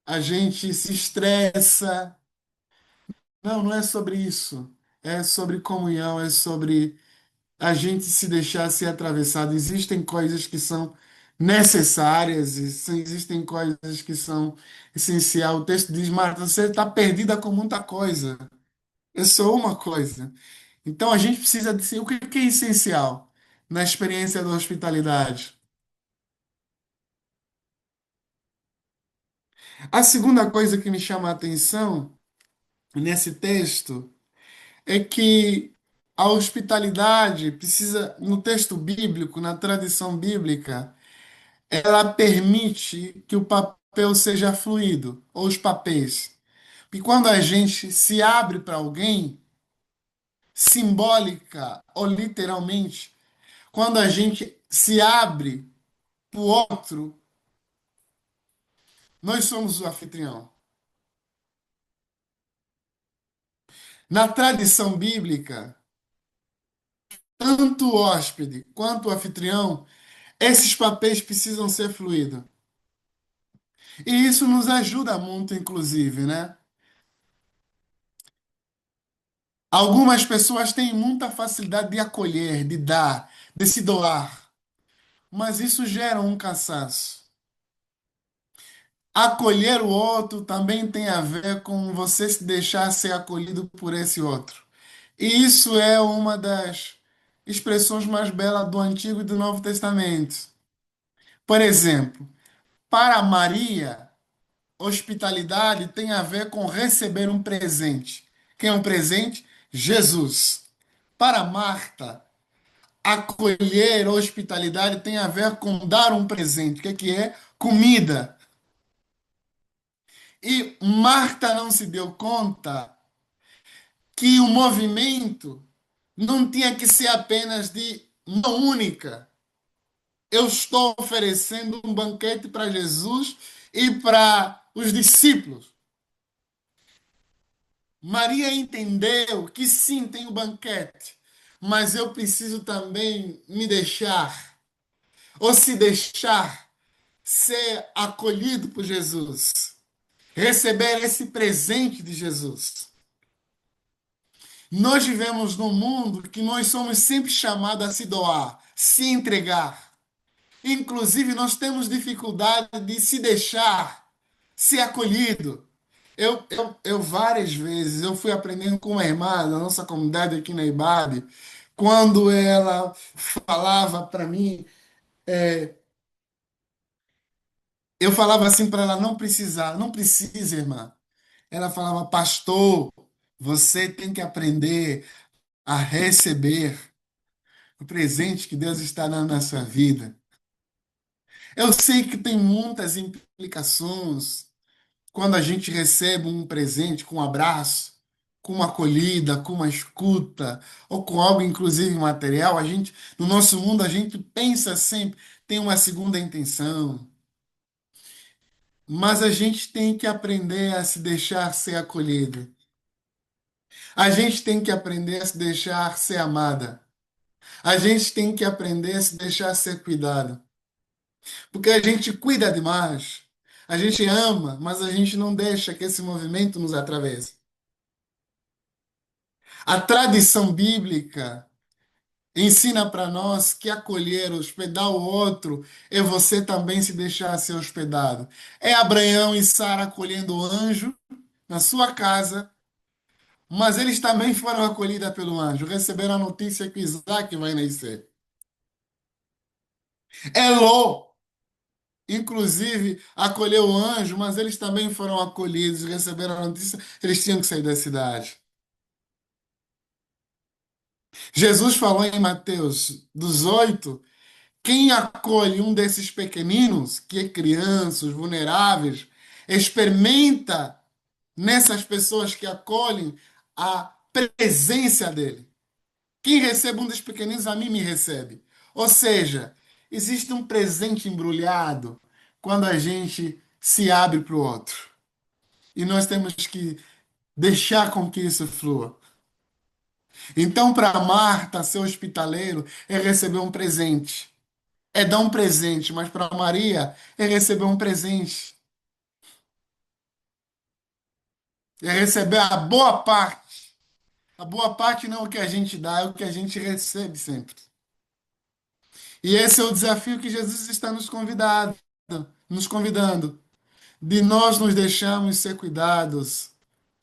a gente se estressa. Não, não é sobre isso. É sobre comunhão, é sobre a gente se deixar ser atravessado. Existem coisas que são necessárias, existem coisas que são essenciais. O texto diz, Marta, você está perdida com muita coisa. É só uma coisa. Então a gente precisa dizer o que é essencial na experiência da hospitalidade. A segunda coisa que me chama a atenção nesse texto é que a hospitalidade precisa, no texto bíblico, na tradição bíblica, ela permite que o papel seja fluido, ou os papéis. E quando a gente se abre para alguém, simbólica ou literalmente, quando a gente se abre para o outro, nós somos o anfitrião. Na tradição bíblica, tanto o hóspede quanto o anfitrião, esses papéis precisam ser fluidos. E isso nos ajuda muito, inclusive, né? Algumas pessoas têm muita facilidade de acolher, de dar, de se doar, mas isso gera um cansaço. Acolher o outro também tem a ver com você se deixar ser acolhido por esse outro. E isso é uma das expressões mais belas do Antigo e do Novo Testamento. Por exemplo, para Maria, hospitalidade tem a ver com receber um presente. Quem é um presente? Jesus. Para Marta, acolher hospitalidade tem a ver com dar um presente. O que que é? Comida. E Marta não se deu conta que o movimento não tinha que ser apenas de uma única. Eu estou oferecendo um banquete para Jesus e para os discípulos. Maria entendeu que sim, tem o banquete, mas eu preciso também me deixar, ou se deixar, ser acolhido por Jesus, receber esse presente de Jesus. Nós vivemos num mundo que nós somos sempre chamados a se doar, se entregar. Inclusive, nós temos dificuldade de se deixar ser acolhido. Eu várias vezes eu fui aprendendo com uma irmã da nossa comunidade aqui na IBAB, quando ela falava para mim, eu falava assim para ela não precisar, não precisa, irmã. Ela falava, pastor, você tem que aprender a receber o presente que Deus está dando na sua vida. Eu sei que tem muitas implicações quando a gente recebe um presente com um abraço, com uma acolhida, com uma escuta, ou com algo inclusive material, no nosso mundo, a gente pensa sempre, tem uma segunda intenção. Mas a gente tem que aprender a se deixar ser acolhido. A gente tem que aprender a se deixar ser amada. A gente tem que aprender a se deixar ser cuidado. Porque a gente cuida demais. A gente ama, mas a gente não deixa que esse movimento nos atravesse. A tradição bíblica ensina para nós que acolher, hospedar o outro, é você também se deixar ser hospedado. É Abraão e Sara acolhendo o anjo na sua casa, mas eles também foram acolhidos pelo anjo, receberam a notícia que Isaac vai nascer. Elô, inclusive, acolheu o anjo, mas eles também foram acolhidos, receberam a notícia, eles tinham que sair da cidade. Jesus falou em Mateus 18. Quem acolhe um desses pequeninos, que é crianças, vulneráveis, experimenta nessas pessoas que acolhem a presença dele. Quem recebe um dos pequeninos, a mim me recebe. Ou seja, existe um presente embrulhado quando a gente se abre para o outro. E nós temos que deixar com que isso flua. Então, para Marta, ser hospitaleiro é receber um presente. É dar um presente, mas para Maria é receber um presente. É receber a boa parte. A boa parte não é o que a gente dá, é o que a gente recebe sempre. E esse é o desafio que Jesus está nos convidando, de nós nos deixarmos ser cuidados,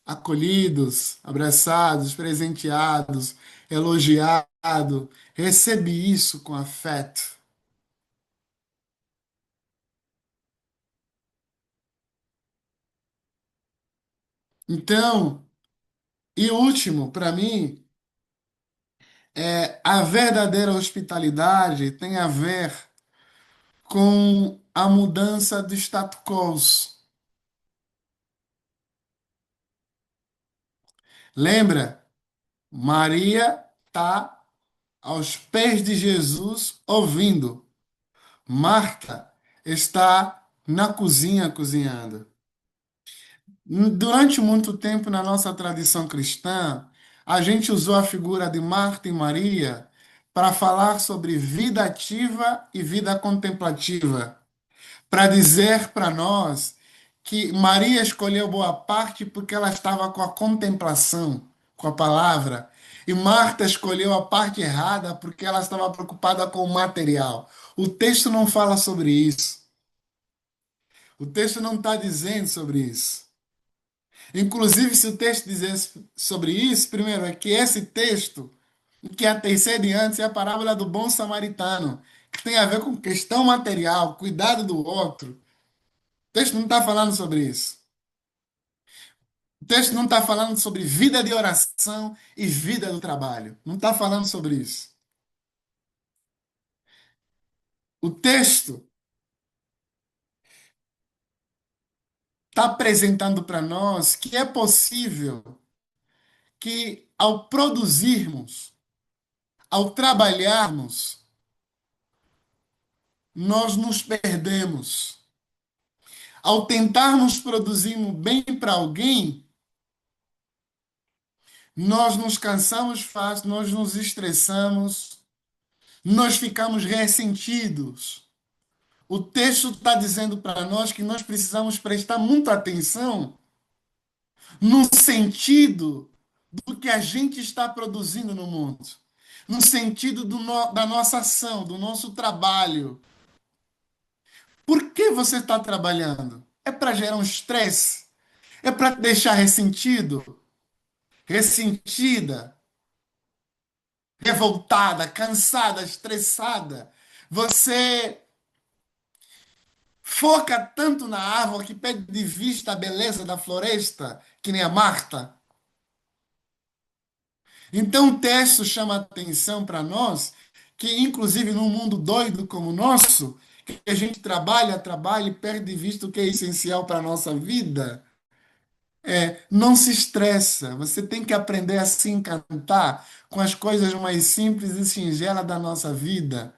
acolhidos, abraçados, presenteados, elogiados. Recebe isso com afeto. Então, e último, para mim, a verdadeira hospitalidade tem a ver com a mudança do status quo. Lembra? Maria está aos pés de Jesus ouvindo. Marta está na cozinha cozinhando. Durante muito tempo na nossa tradição cristã, a gente usou a figura de Marta e Maria para falar sobre vida ativa e vida contemplativa, para dizer para nós que Maria escolheu boa parte porque ela estava com a contemplação, com a palavra, e Marta escolheu a parte errada porque ela estava preocupada com o material. O texto não fala sobre isso. O texto não está dizendo sobre isso. Inclusive, se o texto dizesse sobre isso, primeiro é que esse texto, que antecede antes, é a parábola do bom samaritano, que tem a ver com questão material, cuidado do outro. O texto não está falando sobre isso. O texto não está falando sobre vida de oração e vida do trabalho. Não está falando sobre isso. O texto está apresentando para nós que é possível que, ao produzirmos, ao trabalharmos, nós nos perdemos. Ao tentarmos produzir um bem para alguém, Nós nos cansamos fácil, nós nos estressamos, nós ficamos ressentidos. O texto está dizendo para nós que nós precisamos prestar muita atenção no sentido do que a gente está produzindo no mundo, no sentido da nossa ação, do nosso trabalho. Por que você está trabalhando? É para gerar um estresse? É para te deixar ressentido, ressentida, revoltada, cansada, estressada? Você foca tanto na árvore que perde de vista a beleza da floresta, que nem a Marta. Então o texto chama atenção para nós que, inclusive num mundo doido como o nosso, que a gente trabalha, trabalha e perde de vista o que é essencial para a nossa vida, não se estressa. Você tem que aprender a se encantar com as coisas mais simples e singelas da nossa vida.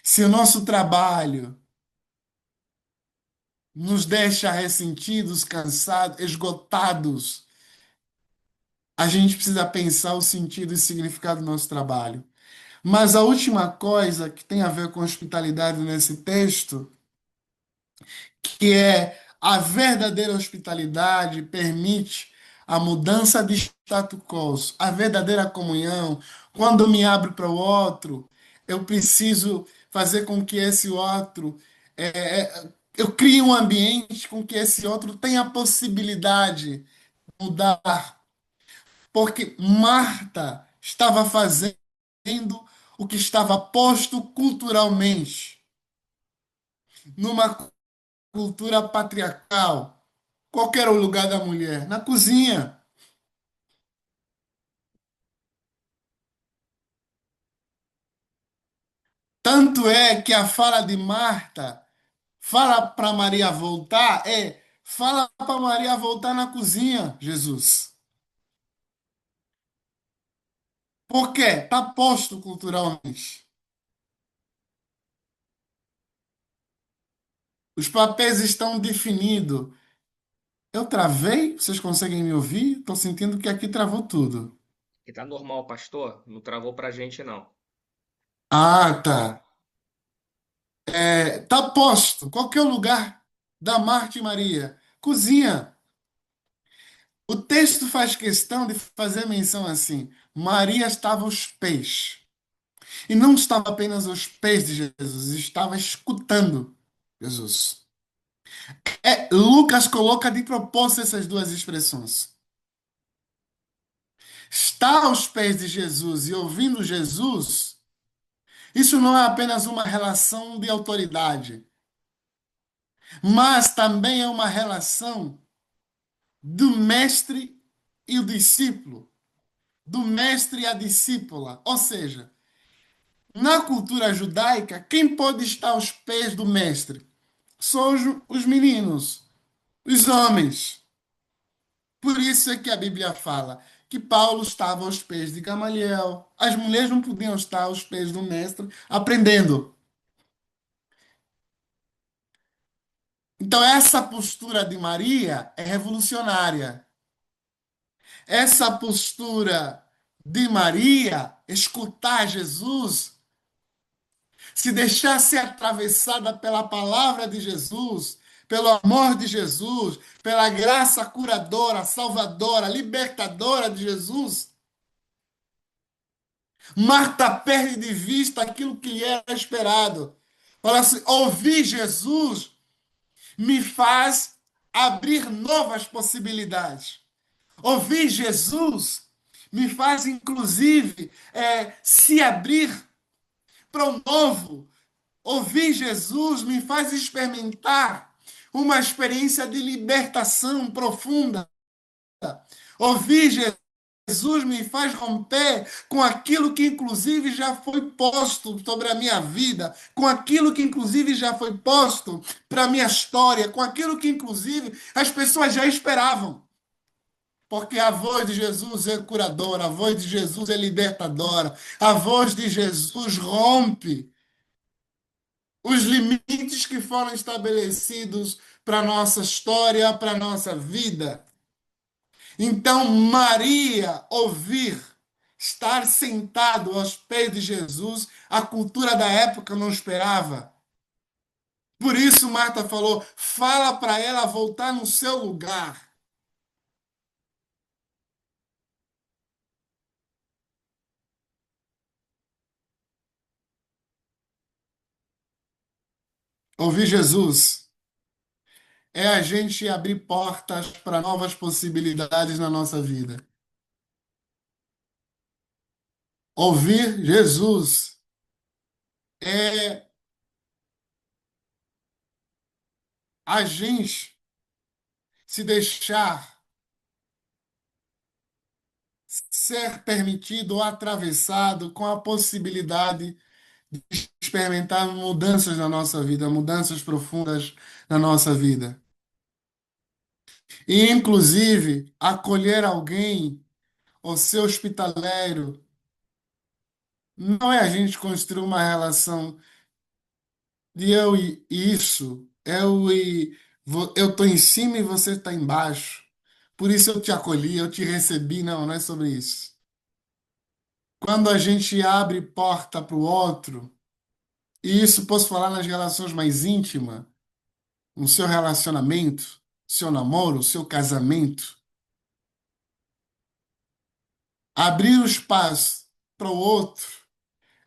Se o nosso trabalho nos deixa ressentidos, cansados, esgotados, a gente precisa pensar o sentido e significado do nosso trabalho. Mas a última coisa que tem a ver com hospitalidade nesse texto, que é a verdadeira hospitalidade permite a mudança de status quo, a verdadeira comunhão. Quando eu me abro para o outro, eu preciso fazer com que esse outro, eu crie um ambiente com que esse outro tenha a possibilidade de mudar, porque Marta estava fazendo o que estava posto culturalmente, numa cultura patriarcal. Qual que era o lugar da mulher? Na cozinha. Tanto é que a fala de Marta, fala para Maria voltar, fala para Maria voltar na cozinha, Jesus. Por quê? Está posto culturalmente. Os papéis estão definidos. Eu travei? Vocês conseguem me ouvir? Estou sentindo que aqui travou tudo. E tá normal, pastor? Não travou pra gente, não. Ah, tá. Tá posto. Qual que é o lugar da Marta e Maria? Cozinha. O texto faz questão de fazer menção assim: Maria estava aos pés. E não estava apenas aos pés de Jesus, estava escutando Jesus. Lucas coloca de propósito essas duas expressões. Estar aos pés de Jesus e ouvindo Jesus, isso não é apenas uma relação de autoridade, mas também é uma relação do mestre e o discípulo, do mestre e a discípula. Ou seja, na cultura judaica, quem pode estar aos pés do mestre? São os meninos, os homens. Por isso é que a Bíblia fala que Paulo estava aos pés de Gamaliel. As mulheres não podiam estar aos pés do mestre aprendendo. Então, essa postura de Maria é revolucionária. Essa postura de Maria, escutar Jesus, se deixar ser atravessada pela palavra de Jesus, pelo amor de Jesus, pela graça curadora, salvadora, libertadora de Jesus, Marta perde de vista aquilo que lhe era esperado. Fala assim: ouvir Jesus me faz abrir novas possibilidades. Ouvir Jesus me faz, inclusive, se abrir para o novo. Ouvir Jesus me faz experimentar uma experiência de libertação profunda. Ouvir Jesus me faz romper com aquilo que, inclusive, já foi posto sobre a minha vida, com aquilo que, inclusive, já foi posto para a minha história, com aquilo que, inclusive, as pessoas já esperavam. Porque a voz de Jesus é curadora, a voz de Jesus é libertadora, a voz de Jesus rompe os limites que foram estabelecidos para a nossa história, para a nossa vida. Então, Maria ouvir, estar sentado aos pés de Jesus, a cultura da época não esperava. Por isso, Marta falou: fala para ela voltar no seu lugar. Ouvir Jesus é a gente abrir portas para novas possibilidades na nossa vida. Ouvir Jesus é a gente se deixar ser permitido ou atravessado com a possibilidade de experimentar mudanças na nossa vida, mudanças profundas na nossa vida. E, inclusive, acolher alguém ou ser hospitaleiro não é a gente construir uma relação de eu e isso, eu e eu estou em cima e você está embaixo. Por isso eu te acolhi, eu te recebi. Não, não é sobre isso. Quando a gente abre porta para o outro, e isso posso falar nas relações mais íntimas, no seu relacionamento, seu namoro, seu casamento, abrir o espaço para o outro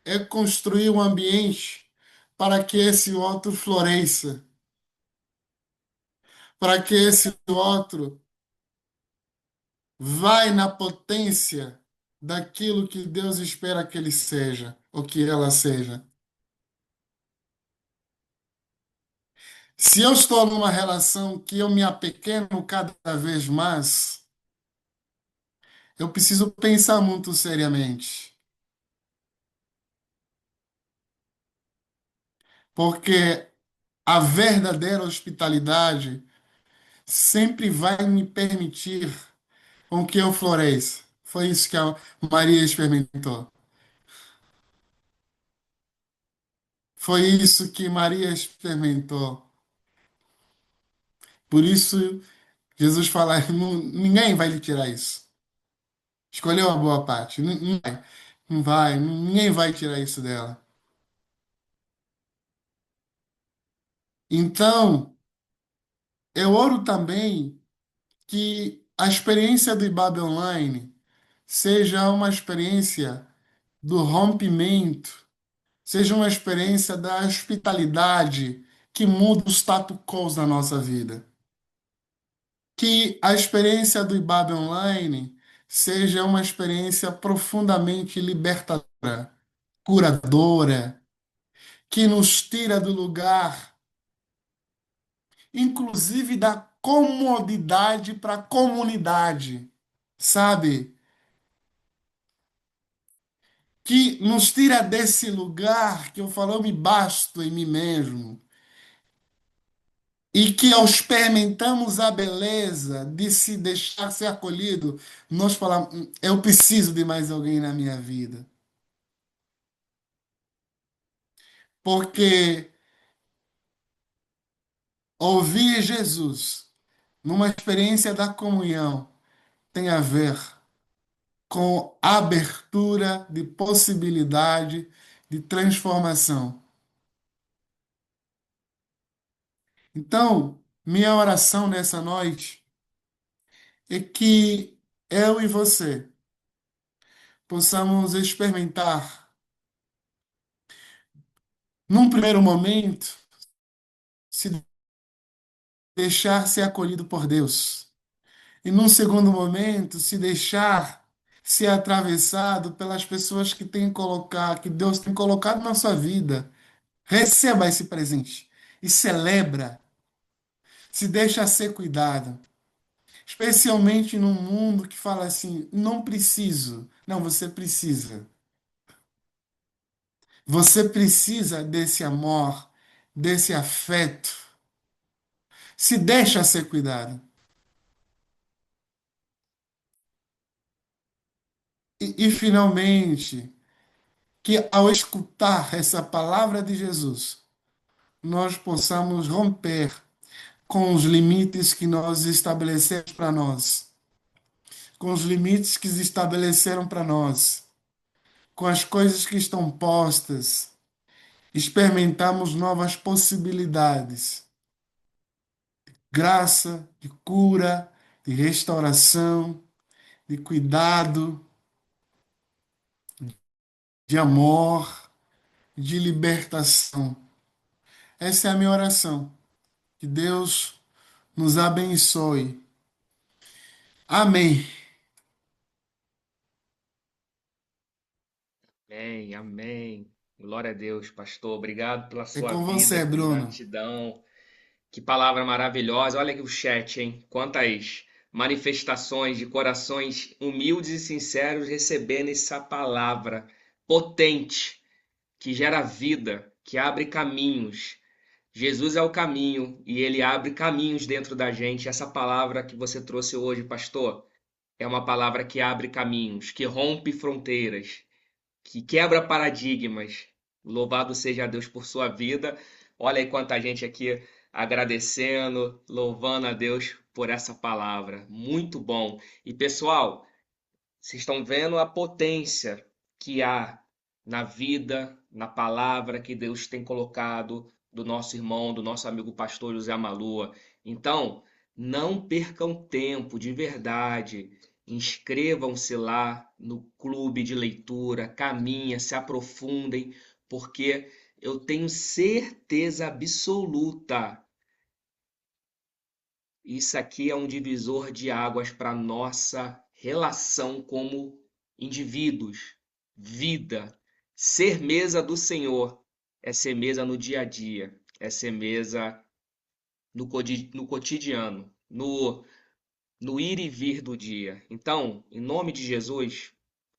é construir um ambiente para que esse outro floresça, para que esse outro vai na potência daquilo que Deus espera que ele seja, ou que ela seja. Se eu estou numa relação que eu me apequeno cada vez mais, eu preciso pensar muito seriamente, porque a verdadeira hospitalidade sempre vai me permitir com que eu floresça. Foi isso que a Maria experimentou. Foi isso que Maria experimentou. Por isso, Jesus fala: Ninguém vai lhe tirar isso." Escolheu a boa parte. Não, não vai. Não vai. Ninguém vai tirar isso dela. Então, eu oro também que a experiência do IBAB Online seja uma experiência do rompimento, seja uma experiência da hospitalidade que muda os status quo na nossa vida. Que a experiência do IBAB Online seja uma experiência profundamente libertadora, curadora, que nos tira do lugar, inclusive da comodidade para a comunidade, sabe? Que nos tira desse lugar que eu falo, eu me basto em mim mesmo. E que ao experimentarmos a beleza de se deixar ser acolhido, nós falamos, eu preciso de mais alguém na minha vida." Porque ouvir Jesus numa experiência da comunhão tem a ver com abertura de possibilidade de transformação. Então, minha oração nessa noite é que eu e você possamos experimentar, num primeiro momento, se deixar ser acolhido por Deus. E num segundo momento, se deixar ser atravessado pelas pessoas que tem colocado, que Deus tem colocado na sua vida. Receba esse presente e celebra. Se deixa ser cuidado. Especialmente num mundo que fala assim, não preciso. Não, você precisa. Você precisa desse amor, desse afeto. Se deixa ser cuidado. Finalmente, que ao escutar essa palavra de Jesus, nós possamos romper com os limites que nós estabelecemos para nós. com os limites que estabeleceram para nós, com as coisas que estão postas, experimentamos novas possibilidades, graça, de cura, de restauração, de cuidado, de amor, de libertação. Essa é a minha oração. Que Deus nos abençoe. Amém. Amém, amém. Glória a Deus, pastor. Obrigado pela É sua com vida, você, que Bruno. gratidão. Que palavra maravilhosa. Olha aqui o chat, hein? Quantas manifestações de corações humildes e sinceros recebendo essa palavra potente, que gera vida, que abre caminhos. Jesus é o caminho e ele abre caminhos dentro da gente. Essa palavra que você trouxe hoje, pastor, é uma palavra que abre caminhos, que rompe fronteiras, que quebra paradigmas. Louvado seja Deus por sua vida. Olha aí quanta gente aqui agradecendo, louvando a Deus por essa palavra. Muito bom. E pessoal, vocês estão vendo a potência que há na vida, na palavra que Deus tem colocado do nosso irmão, do nosso amigo pastor José Malua. Então, não percam tempo, de verdade. Inscrevam-se lá no clube de leitura, caminhem, se aprofundem, porque eu tenho certeza absoluta, isso aqui é um divisor de águas para nossa relação como indivíduos, vida. Ser mesa do Senhor é ser mesa no dia a dia, é ser mesa no cotidiano, no ir e vir do dia. Então, em nome de Jesus,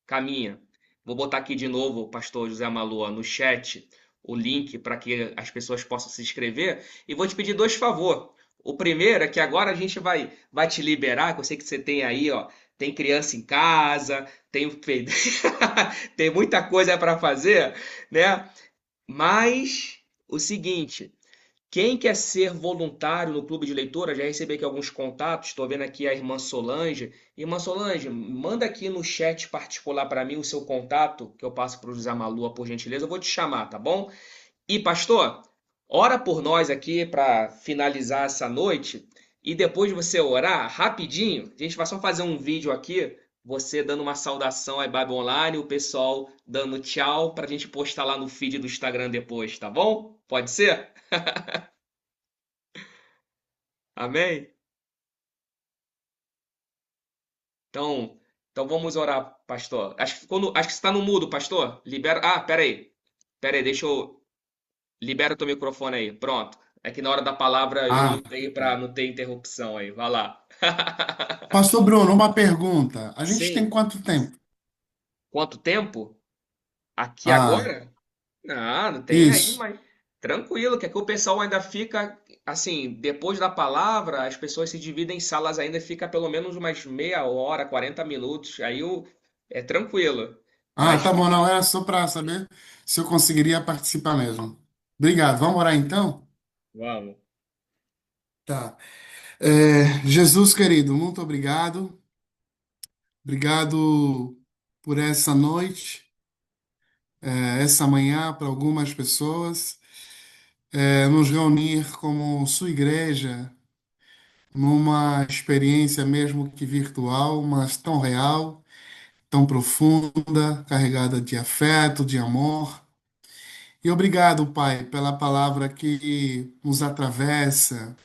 caminha. Vou botar aqui de novo, pastor José Malua, no chat o link para que as pessoas possam se inscrever. E vou te pedir dois favor. O primeiro é que agora a gente vai te liberar, que eu sei que você tem aí, ó, tem criança em casa, tem, tem muita coisa para fazer, né? Mas o seguinte, quem quer ser voluntário no clube de leitura, já recebi aqui alguns contatos. Estou vendo aqui a irmã Solange. Irmã Solange, manda aqui no chat particular para mim o seu contato, que eu passo para o José Malua, por gentileza. Eu vou te chamar, tá bom? E, pastor, ora por nós aqui para finalizar essa noite. E depois de você orar, rapidinho, a gente vai só fazer um vídeo aqui, você dando uma saudação à Bible Online, o pessoal dando tchau, para a gente postar lá no feed do Instagram depois, tá bom? Pode ser? Amém? Então, então vamos orar, pastor. Acho que você está no mudo, pastor. Libera. Ah, pera aí, deixa eu. Libera o teu microfone aí. Pronto. É que na hora da palavra eu Ah, mutei para não ter interrupção aí. Vai lá. Pastor Bruno, uma pergunta. A gente tem Sim. quanto tempo? Quanto tempo? Aqui Ah, agora? Não tem aí, isso. mas tranquilo, que aqui o pessoal ainda fica assim, depois da palavra, as pessoas se dividem em salas ainda, fica pelo menos umas meia hora, 40 minutos. É tranquilo. Ah, Mas tá bom, não, era só para saber se eu conseguiria participar mesmo. Obrigado. Vamos orar então? vamos. Tá. Jesus querido, muito obrigado. Obrigado por essa noite, essa manhã para algumas pessoas, nos reunir como sua igreja numa experiência mesmo que virtual, mas tão real, tão profunda, carregada de afeto, de amor. E obrigado, Pai, pela palavra que nos atravessa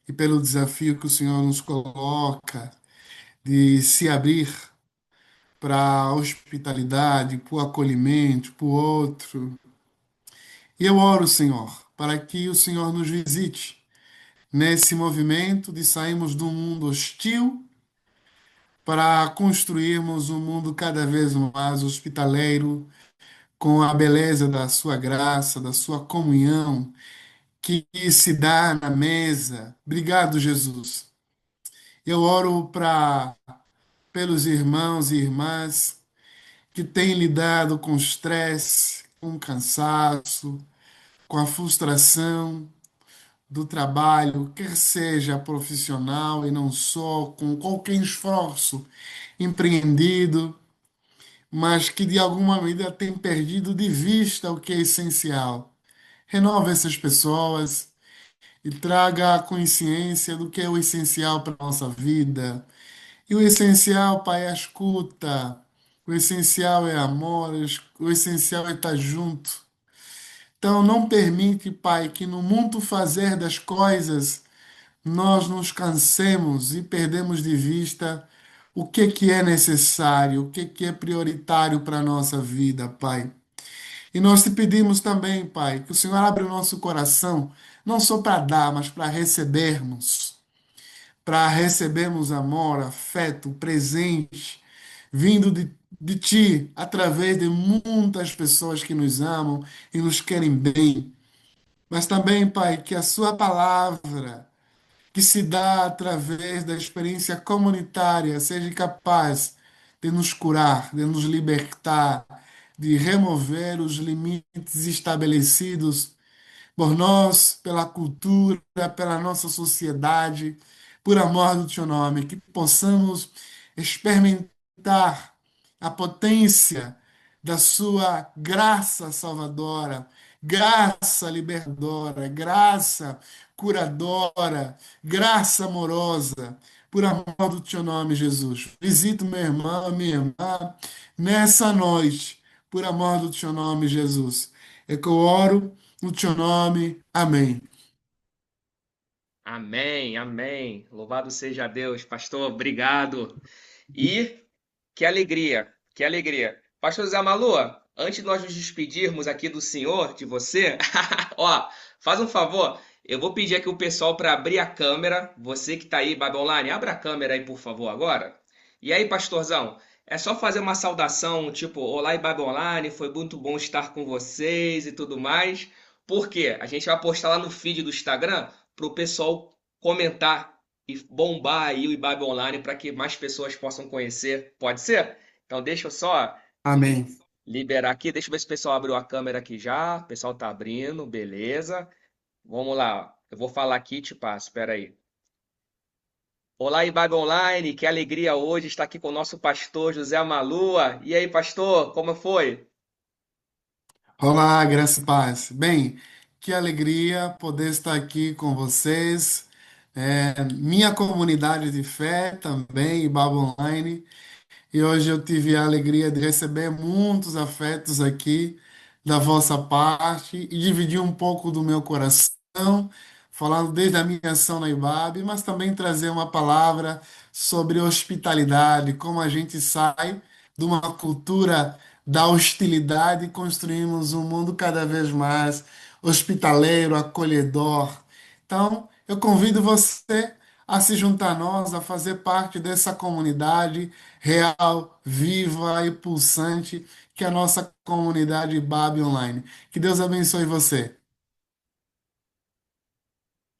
e pelo desafio que o Senhor nos coloca de se abrir para a hospitalidade, para o acolhimento, para o outro. E eu oro, Senhor, para que o Senhor nos visite nesse movimento de sairmos do mundo hostil para construirmos um mundo cada vez mais hospitaleiro, com a beleza da sua graça, da sua comunhão que se dá na mesa. Obrigado, Jesus. Eu oro pelos irmãos e irmãs que têm lidado com estresse, com cansaço, com a frustração do trabalho, quer seja profissional e não só, com qualquer esforço empreendido, mas que de alguma medida tem perdido de vista o que é essencial. Renove essas pessoas e traga a consciência do que é o essencial para a nossa vida. E o essencial, Pai, é a escuta. O essencial é amor, o essencial é estar junto. Então, não permite, Pai, que no mundo fazer das coisas nós nos cansemos e perdemos de vista o que é necessário, o que é prioritário para a nossa vida, Pai. E nós te pedimos também, Pai, que o Senhor abra o nosso coração, não só para dar, mas para recebermos amor, afeto, presente, vindo de Ti, através de muitas pessoas que nos amam e nos querem bem. Mas também, Pai, que a Sua palavra, que se dá através da experiência comunitária, seja capaz de nos curar, de nos libertar, de remover os limites estabelecidos por nós, pela cultura, pela nossa sociedade, por amor do teu nome, que possamos experimentar a potência da sua graça salvadora, graça libertadora, graça curadora, graça amorosa, por amor do teu nome, Jesus. Visita meu irmão, minha irmã, nessa noite, por amor do teu nome, Jesus. É que eu oro no teu nome. Amém. Amém, amém. Louvado seja Deus, pastor. Obrigado. E que alegria, que alegria. Pastor Zé Malu, antes de nós nos despedirmos aqui do senhor, de você, ó, faz um favor. Eu vou pedir aqui o pessoal para abrir a câmera. Você que está aí, Bible Online, abra a câmera aí, por favor, agora. E aí, pastorzão, é só fazer uma saudação, tipo, olá, Bible Online, foi muito bom estar com vocês e tudo mais. Por quê? A gente vai postar lá no feed do Instagram para o pessoal comentar e bombar aí o Ibabe Online para que mais pessoas possam conhecer. Pode ser? Então deixa eu só Amém. liberar aqui, deixa eu ver se o pessoal abriu a câmera aqui já. O pessoal tá abrindo, beleza. Vamos lá, eu vou falar aqui e te passo, espera aí. Olá, Ibabe Online, que alegria hoje estar aqui com o nosso pastor José Malua. E aí, pastor, como foi? Olá, graça e paz. Bem, que alegria poder estar aqui com vocês. Minha comunidade de fé também, Bible Online. E hoje eu tive a alegria de receber muitos afetos aqui da vossa parte e dividir um pouco do meu coração, falando desde a minha ação na IBAB, mas também trazer uma palavra sobre hospitalidade, como a gente sai de uma cultura da hostilidade e construímos um mundo cada vez mais hospitaleiro, acolhedor. Então, eu convido você a se juntar a nós, a fazer parte dessa comunidade real, viva e pulsante que é a nossa comunidade BAB Online. Que Deus abençoe você.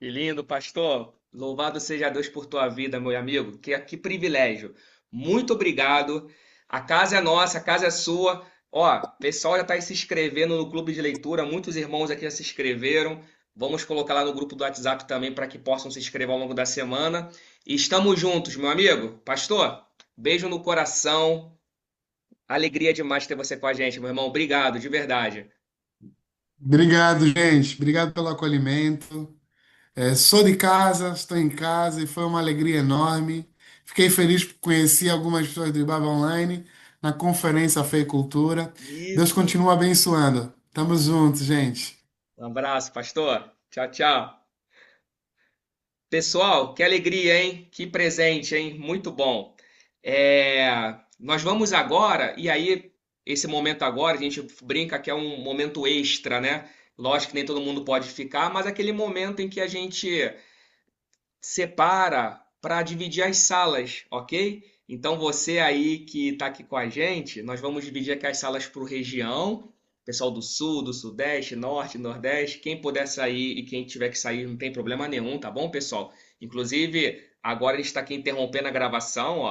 Que lindo, pastor. Louvado seja Deus por tua vida, meu amigo. Que privilégio. Muito obrigado. A casa é nossa, a casa é sua. Ó, o pessoal já está aí se inscrevendo no clube de leitura. Muitos irmãos aqui já se inscreveram. Vamos colocar lá no grupo do WhatsApp também para que possam se inscrever ao longo da semana. E estamos juntos, meu amigo. Pastor, beijo no coração. Alegria demais ter você com a gente, meu irmão. Obrigado, de verdade. Obrigado, gente. Obrigado pelo acolhimento. Sou de casa, estou em casa e foi uma alegria enorme. Fiquei feliz por conhecer algumas pessoas do IBAB Online na conferência Fé e Cultura. Deus Isso. continua abençoando. Tamo juntos, gente. Um abraço, pastor. Tchau, tchau. Pessoal, que alegria, hein? Que presente, hein? Muito bom. Nós vamos agora, e aí, esse momento agora, a gente brinca que é um momento extra, né? Lógico que nem todo mundo pode ficar, mas aquele momento em que a gente separa para dividir as salas, ok? Então você aí que está aqui com a gente, nós vamos dividir aqui as salas por região, pessoal do sul, do sudeste, norte, nordeste, quem puder sair e quem tiver que sair não tem problema nenhum, tá bom, pessoal? Inclusive, agora a gente está aqui interrompendo a gravação, ó.